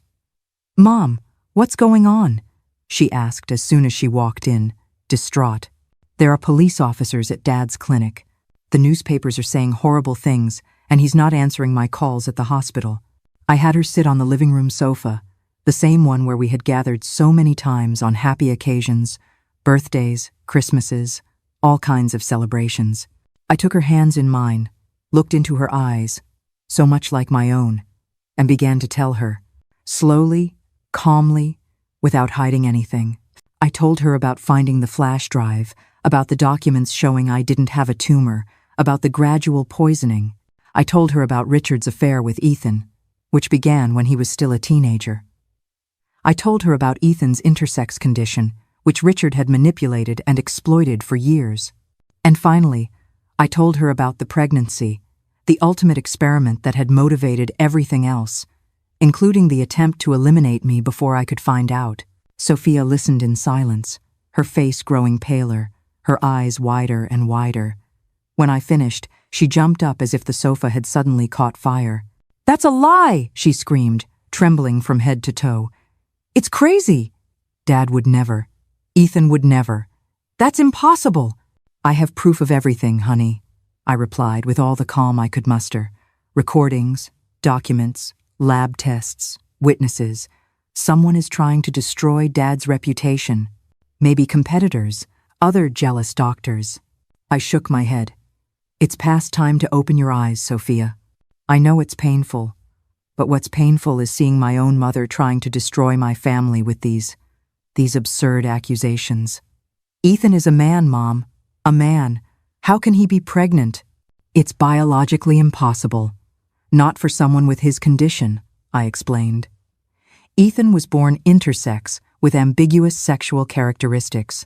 "Mom, what's going on?" she asked as soon as she walked in, distraught. "There are police officers at Dad's clinic. The newspapers are saying horrible things, and he's not answering my calls at the hospital." I had her sit on the living room sofa, the same one where we had gathered so many times on happy occasions, birthdays, Christmases, all kinds of celebrations. I took her hands in mine, looked into her eyes, so much like my own, and began to tell her, slowly, calmly, without hiding anything. I told her about finding the flash drive, about the documents showing I didn't have a tumor, about the gradual poisoning. I told her about Richard's affair with Ethan, which began when he was still a teenager. I told her about Ethan's intersex condition, which Richard had manipulated and exploited for years. And finally, I told her about the pregnancy, the ultimate experiment that had motivated everything else, including the attempt to eliminate me before I could find out. Sophia listened in silence, her face growing paler, her eyes wider and wider. When I finished, she jumped up as if the sofa had suddenly caught fire. "That's a lie!" she screamed, trembling from head to toe. "It's crazy! Dad would never. Ethan would never. That's impossible!" "I have proof of everything, honey," I replied with all the calm I could muster. "Recordings, documents, lab tests, witnesses. Someone is trying to destroy Dad's reputation. Maybe competitors, other jealous doctors." I shook my head. "It's past time to open your eyes, Sophia. I know it's painful, but what's painful is seeing my own mother trying to destroy my family with these absurd accusations. Ethan is a man, Mom. A man. How can he be pregnant? It's biologically impossible. Not for someone with his condition," I explained. Ethan was born intersex with ambiguous sexual characteristics.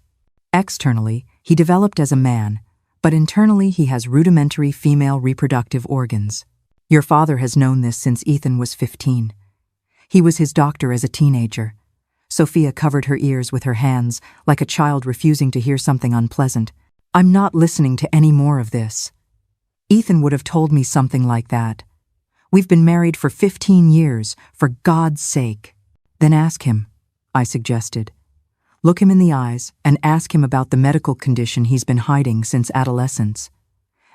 Externally, he developed as a man, but internally he has rudimentary female reproductive organs. Your father has known this since Ethan was 15. He was his doctor as a teenager. Sophia covered her ears with her hands, like a child refusing to hear something unpleasant. "I'm not listening to any more of this. Ethan would have told me something like that. We've been married for 15 years, for God's sake." "Then ask him," I suggested. "Look him in the eyes and ask him about the medical condition he's been hiding since adolescence.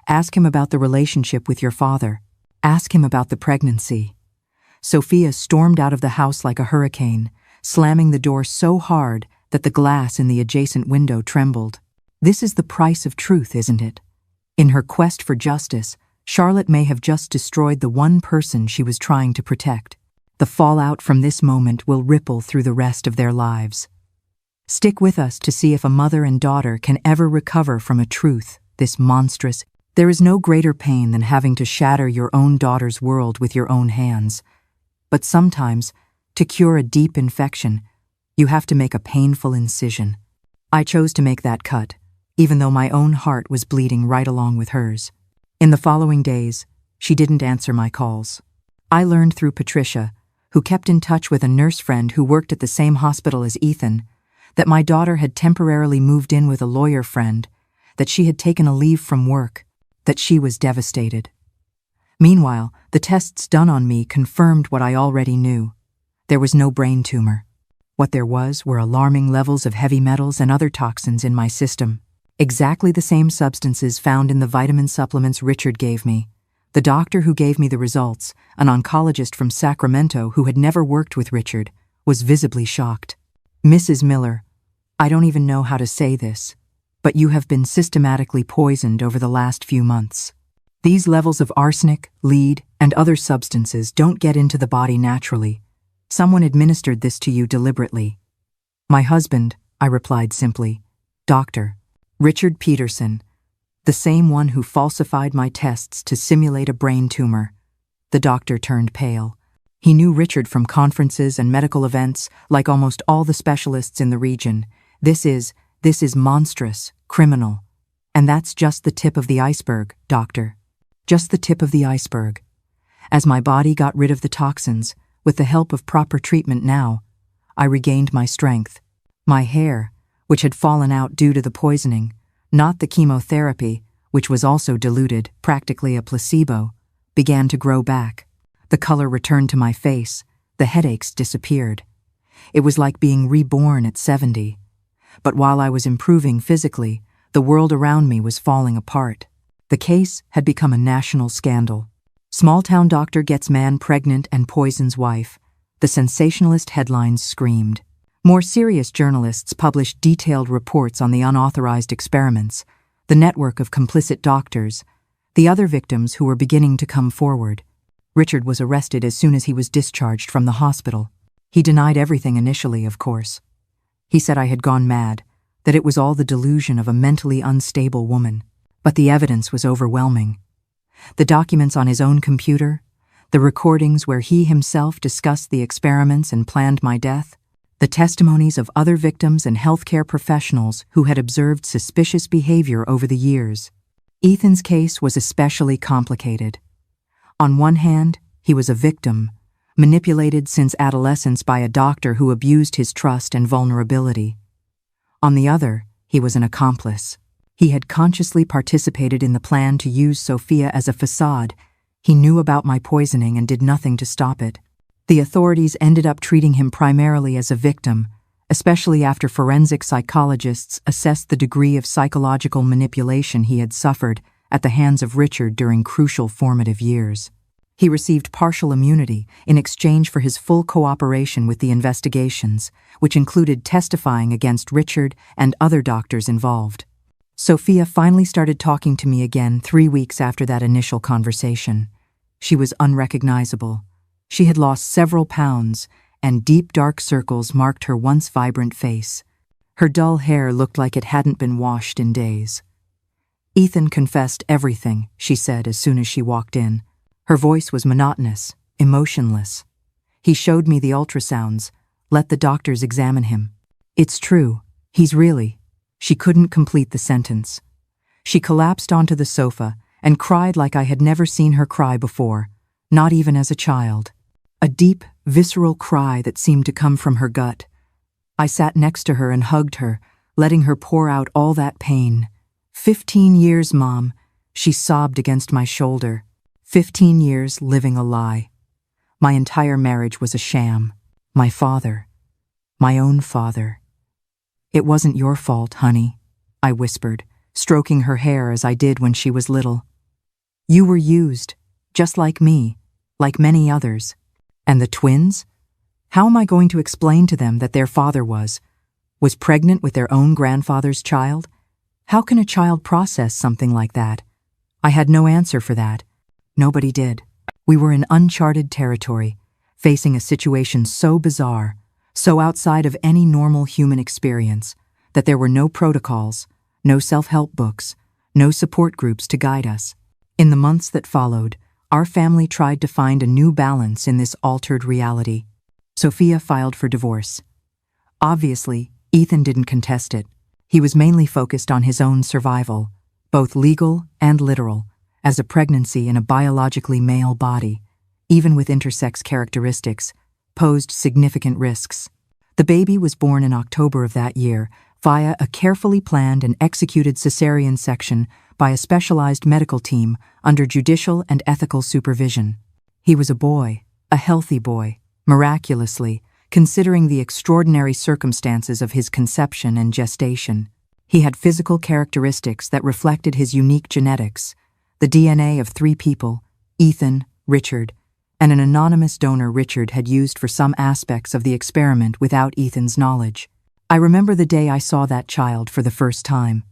Ask him about the relationship with your father. Ask him about the pregnancy." Sophia stormed out of the house like a hurricane, slamming the door so hard that the glass in the adjacent window trembled. This is the price of truth, isn't it? In her quest for justice, Charlotte may have just destroyed the one person she was trying to protect. The fallout from this moment will ripple through the rest of their lives. Stick with us to see if a mother and daughter can ever recover from a truth this monstrous. There is no greater pain than having to shatter your own daughter's world with your own hands. But sometimes, to cure a deep infection, you have to make a painful incision. I chose to make that cut, even though my own heart was bleeding right along with hers. In the following days, she didn't answer my calls. I learned through Patricia, who kept in touch with a nurse friend who worked at the same hospital as Ethan, that my daughter had temporarily moved in with a lawyer friend, that she had taken a leave from work, that she was devastated. Meanwhile, the tests done on me confirmed what I already knew. There was no brain tumor. What there was were alarming levels of heavy metals and other toxins in my system. Exactly the same substances found in the vitamin supplements Richard gave me. The doctor who gave me the results, an oncologist from Sacramento who had never worked with Richard, was visibly shocked. "Mrs. Miller, I don't even know how to say this, but you have been systematically poisoned over the last few months." These levels of arsenic, lead, and other substances don't get into the body naturally. Someone administered this to you deliberately. My husband, I replied simply. Dr. Richard Peterson, the same one who falsified my tests to simulate a brain tumor. The doctor turned pale. He knew Richard from conferences and medical events, like almost all the specialists in the region. This is monstrous, criminal. And that's just the tip of the iceberg, doctor. Just the tip of the iceberg. As my body got rid of the toxins, with the help of proper treatment now, I regained my strength. My hair, which had fallen out due to the poisoning, not the chemotherapy, which was also diluted, practically a placebo, began to grow back. The color returned to my face, the headaches disappeared. It was like being reborn at 70. But while I was improving physically, the world around me was falling apart. The case had become a national scandal. Small-town doctor gets man pregnant and poisons wife. The sensationalist headlines screamed. More serious journalists published detailed reports on the unauthorized experiments, the network of complicit doctors, the other victims who were beginning to come forward. Richard was arrested as soon as he was discharged from the hospital. He denied everything initially, of course. He said I had gone mad, that it was all the delusion of a mentally unstable woman. But the evidence was overwhelming. The documents on his own computer, the recordings where he himself discussed the experiments and planned my death, the testimonies of other victims and healthcare professionals who had observed suspicious behavior over the years. Ethan's case was especially complicated. On one hand, he was a victim, manipulated since adolescence by a doctor who abused his trust and vulnerability. On the other, he was an accomplice. He had consciously participated in the plan to use Sophia as a facade. He knew about my poisoning and did nothing to stop it. The authorities ended up treating him primarily as a victim, especially after forensic psychologists assessed the degree of psychological manipulation he had suffered at the hands of Richard during crucial formative years. He received partial immunity in exchange for his full cooperation with the investigations, which included testifying against Richard and other doctors involved. Sophia finally started talking to me again 3 weeks after that initial conversation. She was unrecognizable. She had lost several pounds, and deep dark circles marked her once vibrant face. Her dull hair looked like it hadn't been washed in days. Ethan confessed everything, she said as soon as she walked in. Her voice was monotonous, emotionless. He showed me the ultrasounds, let the doctors examine him. It's true, he's really... She couldn't complete the sentence. She collapsed onto the sofa and cried like I had never seen her cry before, not even as a child. A deep, visceral cry that seemed to come from her gut. I sat next to her and hugged her, letting her pour out all that pain. 15 years, Mom, she sobbed against my shoulder. 15 years living a lie. My entire marriage was a sham. My father. My own father. It wasn't your fault, honey, I whispered, stroking her hair as I did when she was little. You were used, just like me, like many others. And the twins? How am I going to explain to them that their father was pregnant with their own grandfather's child? How can a child process something like that? I had no answer for that. Nobody did. We were in uncharted territory, facing a situation so bizarre, so outside of any normal human experience, that there were no protocols, no self-help books, no support groups to guide us. In the months that followed, our family tried to find a new balance in this altered reality. Sophia filed for divorce. Obviously, Ethan didn't contest it. He was mainly focused on his own survival, both legal and literal, as a pregnancy in a biologically male body, even with intersex characteristics, posed significant risks. The baby was born in October of that year via a carefully planned and executed cesarean section by a specialized medical team under judicial and ethical supervision. He was a boy, a healthy boy, miraculously, considering the extraordinary circumstances of his conception and gestation. He had physical characteristics that reflected his unique genetics, the DNA of 3 people, Ethan, Richard, and an anonymous donor Richard had used for some aspects of the experiment without Ethan's knowledge. I remember the day I saw that child for the first time.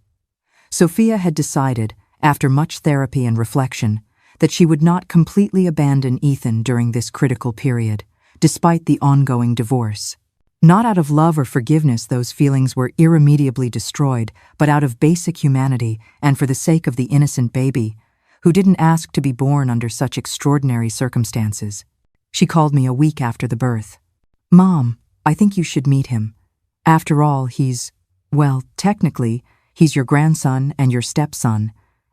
Sophia had decided, after much therapy and reflection, that she would not completely abandon Ethan during this critical period, despite the ongoing divorce. Not out of love or forgiveness those feelings were irremediably destroyed, but out of basic humanity and for the sake of the innocent baby, who didn't ask to be born under such extraordinary circumstances. She called me a week after the birth. "Mom, I think you should meet him. After all, well, technically, he's your grandson and your stepson,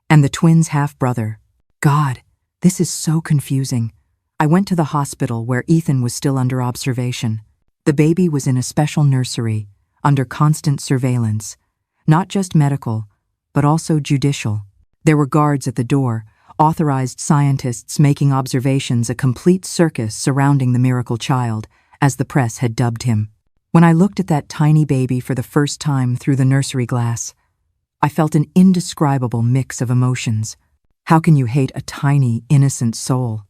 and the twins' half-brother." God, this is so confusing. I went to the hospital where Ethan was still under observation. The baby was in a special nursery, under constant surveillance, not just medical, but also judicial. There were guards at the door, authorized scientists making observations, a complete circus surrounding the miracle child, as the press had dubbed him. When I looked at that tiny baby for the first time through the nursery glass, I felt an indescribable mix of emotions. How can you hate a tiny, innocent soul?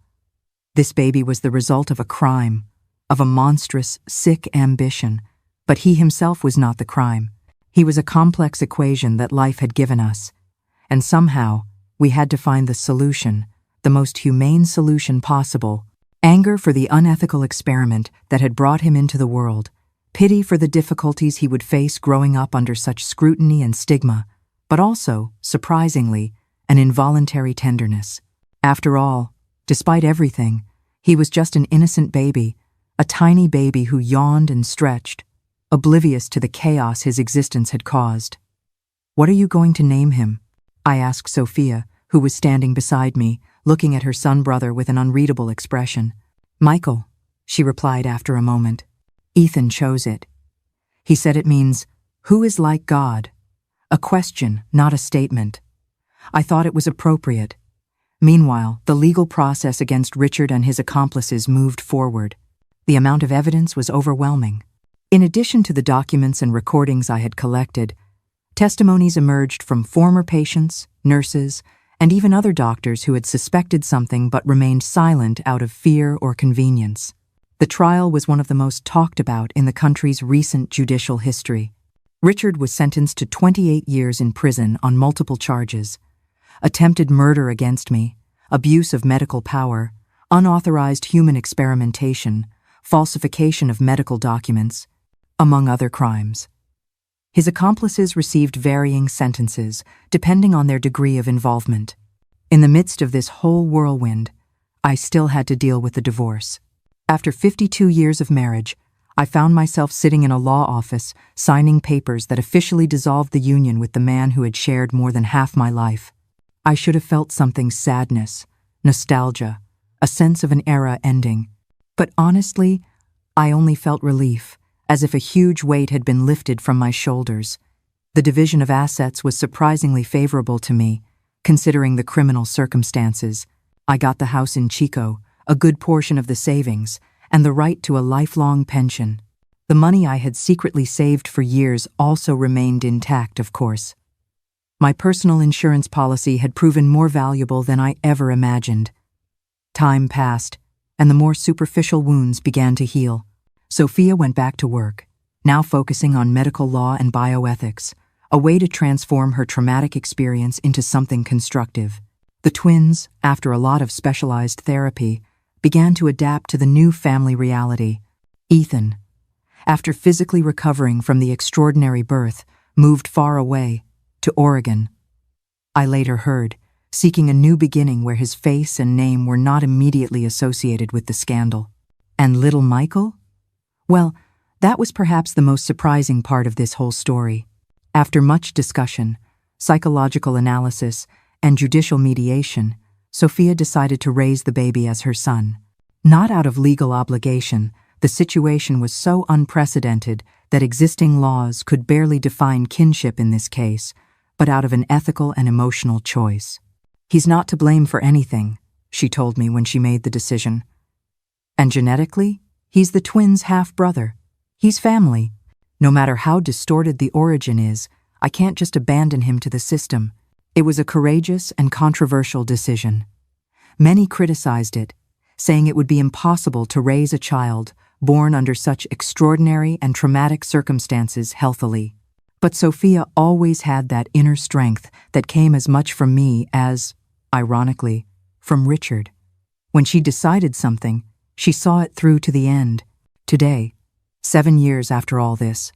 This baby was the result of a crime, of a monstrous, sick ambition, but he himself was not the crime. He was a complex equation that life had given us, and somehow we had to find the solution, the most humane solution possible. Anger for the unethical experiment that had brought him into the world, pity for the difficulties he would face growing up under such scrutiny and stigma, but also, surprisingly, an involuntary tenderness. After all, despite everything, he was just an innocent baby, a tiny baby who yawned and stretched, oblivious to the chaos his existence had caused. "What are you going to name him?" I asked Sophia, who was standing beside me, looking at her son-brother with an unreadable expression. "Michael," she replied after a moment. "Ethan chose it. He said it means, 'Who is like God?' A question, not a statement. I thought it was appropriate." Meanwhile, the legal process against Richard and his accomplices moved forward. The amount of evidence was overwhelming. In addition to the documents and recordings I had collected, testimonies emerged from former patients, nurses, and even other doctors who had suspected something but remained silent out of fear or convenience. The trial was one of the most talked about in the country's recent judicial history. Richard was sentenced to 28 years in prison on multiple charges: attempted murder against me, abuse of medical power, unauthorized human experimentation, falsification of medical documents, among other crimes. His accomplices received varying sentences, depending on their degree of involvement. In the midst of this whole whirlwind, I still had to deal with the divorce. After 52 years of marriage, I found myself sitting in a law office, signing papers that officially dissolved the union with the man who had shared more than half my life. I should have felt something: sadness, nostalgia, a sense of an era ending. But honestly, I only felt relief, as if a huge weight had been lifted from my shoulders. The division of assets was surprisingly favorable to me, considering the criminal circumstances. I got the house in Chico, a good portion of the savings, and the right to a lifelong pension. The money I had secretly saved for years also remained intact, of course. My personal insurance policy had proven more valuable than I ever imagined. Time passed, and the more superficial wounds began to heal. Sophia went back to work, now focusing on medical law and bioethics, a way to transform her traumatic experience into something constructive. The twins, after a lot of specialized therapy, began to adapt to the new family reality. Ethan, after physically recovering from the extraordinary birth, moved far away, to Oregon. I later heard, seeking a new beginning where his face and name were not immediately associated with the scandal. And little Michael? Well, that was perhaps the most surprising part of this whole story. After much discussion, psychological analysis, and judicial mediation, Sophia decided to raise the baby as her son. Not out of legal obligation, the situation was so unprecedented that existing laws could barely define kinship in this case, but out of an ethical and emotional choice. "He's not to blame for anything," she told me when she made the decision. "And genetically, he's the twins' half-brother. He's family. No matter how distorted the origin is, I can't just abandon him to the system." It was a courageous and controversial decision. Many criticized it, saying it would be impossible to raise a child born under such extraordinary and traumatic circumstances healthily. But Sophia always had that inner strength that came as much from me as, ironically, from Richard. When she decided something, she saw it through to the end. Today, 7 years after all this,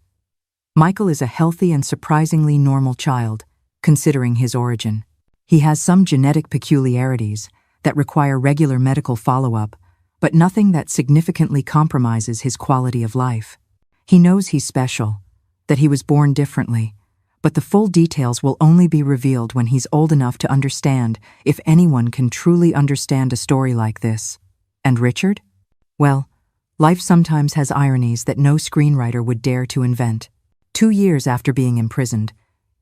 Michael is a healthy and surprisingly normal child, considering his origin. He has some genetic peculiarities that require regular medical follow-up, but nothing that significantly compromises his quality of life. He knows he's special, that he was born differently, but the full details will only be revealed when he's old enough to understand, if anyone can truly understand a story like this. And Richard? Well, life sometimes has ironies that no screenwriter would dare to invent. 2 years after being imprisoned,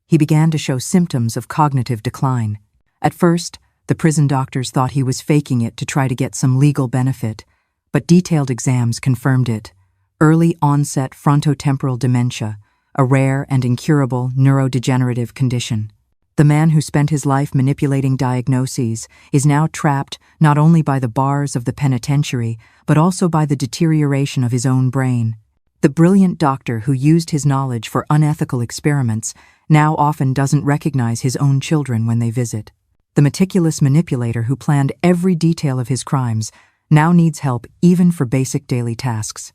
he began to show symptoms of cognitive decline. At first, the prison doctors thought he was faking it to try to get some legal benefit, but detailed exams confirmed it. Early onset frontotemporal dementia, a rare and incurable neurodegenerative condition. The man who spent his life manipulating diagnoses is now trapped not only by the bars of the penitentiary, but also by the deterioration of his own brain. The brilliant doctor who used his knowledge for unethical experiments now often doesn't recognize his own children when they visit. The meticulous manipulator who planned every detail of his crimes now needs help even for basic daily tasks.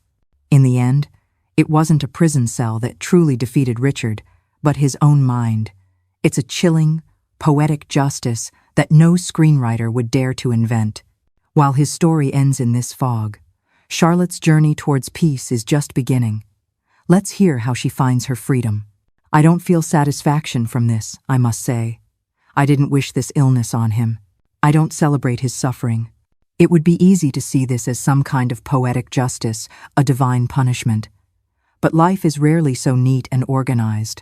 In the end, it wasn't a prison cell that truly defeated Richard, but his own mind. It's a chilling, poetic justice that no screenwriter would dare to invent. While his story ends in this fog, Charlotte's journey towards peace is just beginning. Let's hear how she finds her freedom. I don't feel satisfaction from this, I must say. I didn't wish this illness on him. I don't celebrate his suffering. It would be easy to see this as some kind of poetic justice, a divine punishment. But life is rarely so neat and organized.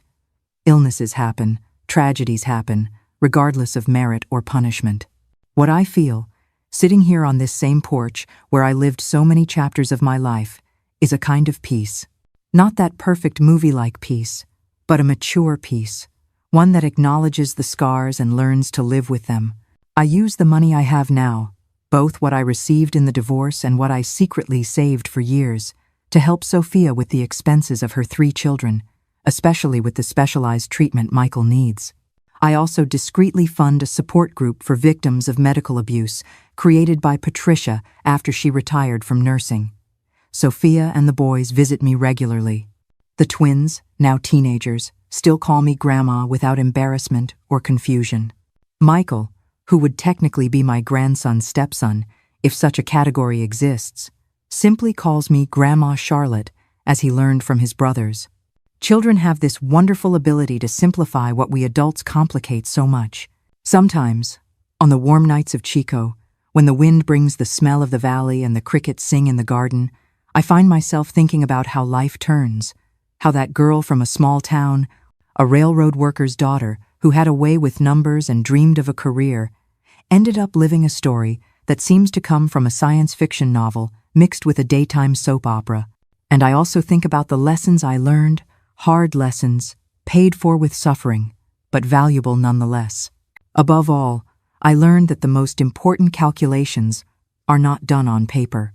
Illnesses happen, tragedies happen, regardless of merit or punishment. What I feel, sitting here on this same porch where I lived so many chapters of my life, is a kind of peace. Not that perfect movie-like peace, but a mature peace, one that acknowledges the scars and learns to live with them. I use the money I have now, both what I received in the divorce and what I secretly saved for years, to help Sophia with the expenses of her 3 children, especially with the specialized treatment Michael needs. I also discreetly fund a support group for victims of medical abuse created by Patricia after she retired from nursing. Sophia and the boys visit me regularly. The twins, now teenagers, still call me Grandma without embarrassment or confusion. Michael, who would technically be my grandson's stepson, if such a category exists, simply calls me Grandma Charlotte, as he learned from his brothers. Children have this wonderful ability to simplify what we adults complicate so much. Sometimes, on the warm nights of Chico, when the wind brings the smell of the valley and the crickets sing in the garden, I find myself thinking about how life turns, how that girl from a small town, a railroad worker's daughter who had a way with numbers and dreamed of a career, ended up living a story that seems to come from a science fiction novel mixed with a daytime soap opera. And I also think about the lessons I learned, hard lessons, paid for with suffering, but valuable nonetheless. Above all, I learned that the most important calculations are not done on paper.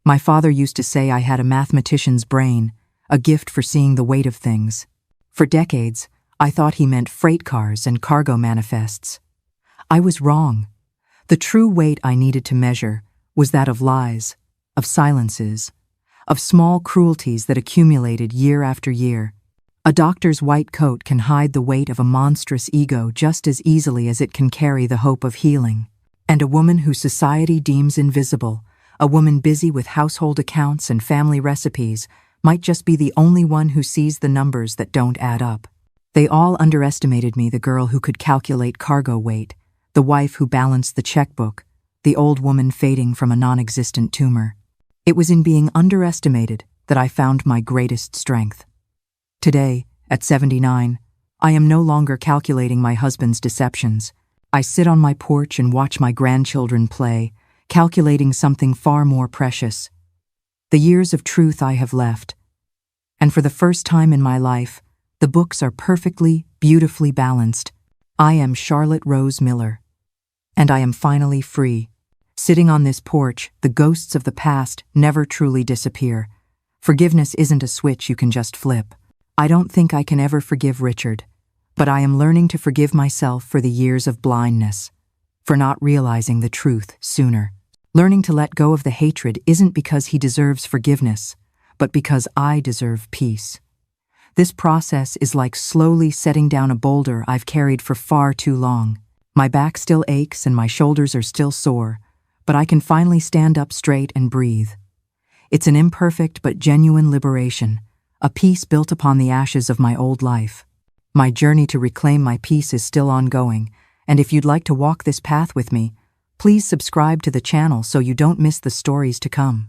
My father used to say I had a mathematician's brain, a gift for seeing the weight of things. For decades, I thought he meant freight cars and cargo manifests. I was wrong. The true weight I needed to measure was that of lies, of silences, of small cruelties that accumulated year after year. A doctor's white coat can hide the weight of a monstrous ego just as easily as it can carry the hope of healing. And a woman who society deems invisible, a woman busy with household accounts and family recipes, might just be the only one who sees the numbers that don't add up. They all underestimated me, the girl who could calculate cargo weight, the wife who balanced the checkbook, the old woman fading from a non-existent tumor. It was in being underestimated that I found my greatest strength. Today, at 79, I am no longer calculating my husband's deceptions. I sit on my porch and watch my grandchildren play, calculating something far more precious: the years of truth I have left. And for the first time in my life, the books are perfectly, beautifully balanced. I am Charlotte Rose Miller. And I am finally free. Sitting on this porch, the ghosts of the past never truly disappear. Forgiveness isn't a switch you can just flip. I don't think I can ever forgive Richard, but I am learning to forgive myself for the years of blindness, for not realizing the truth sooner. Learning to let go of the hatred isn't because he deserves forgiveness, but because I deserve peace. This process is like slowly setting down a boulder I've carried for far too long. My back still aches and my shoulders are still sore, but I can finally stand up straight and breathe. It's an imperfect but genuine liberation, a peace built upon the ashes of my old life. My journey to reclaim my peace is still ongoing, and if you'd like to walk this path with me, please subscribe to the channel so you don't miss the stories to come.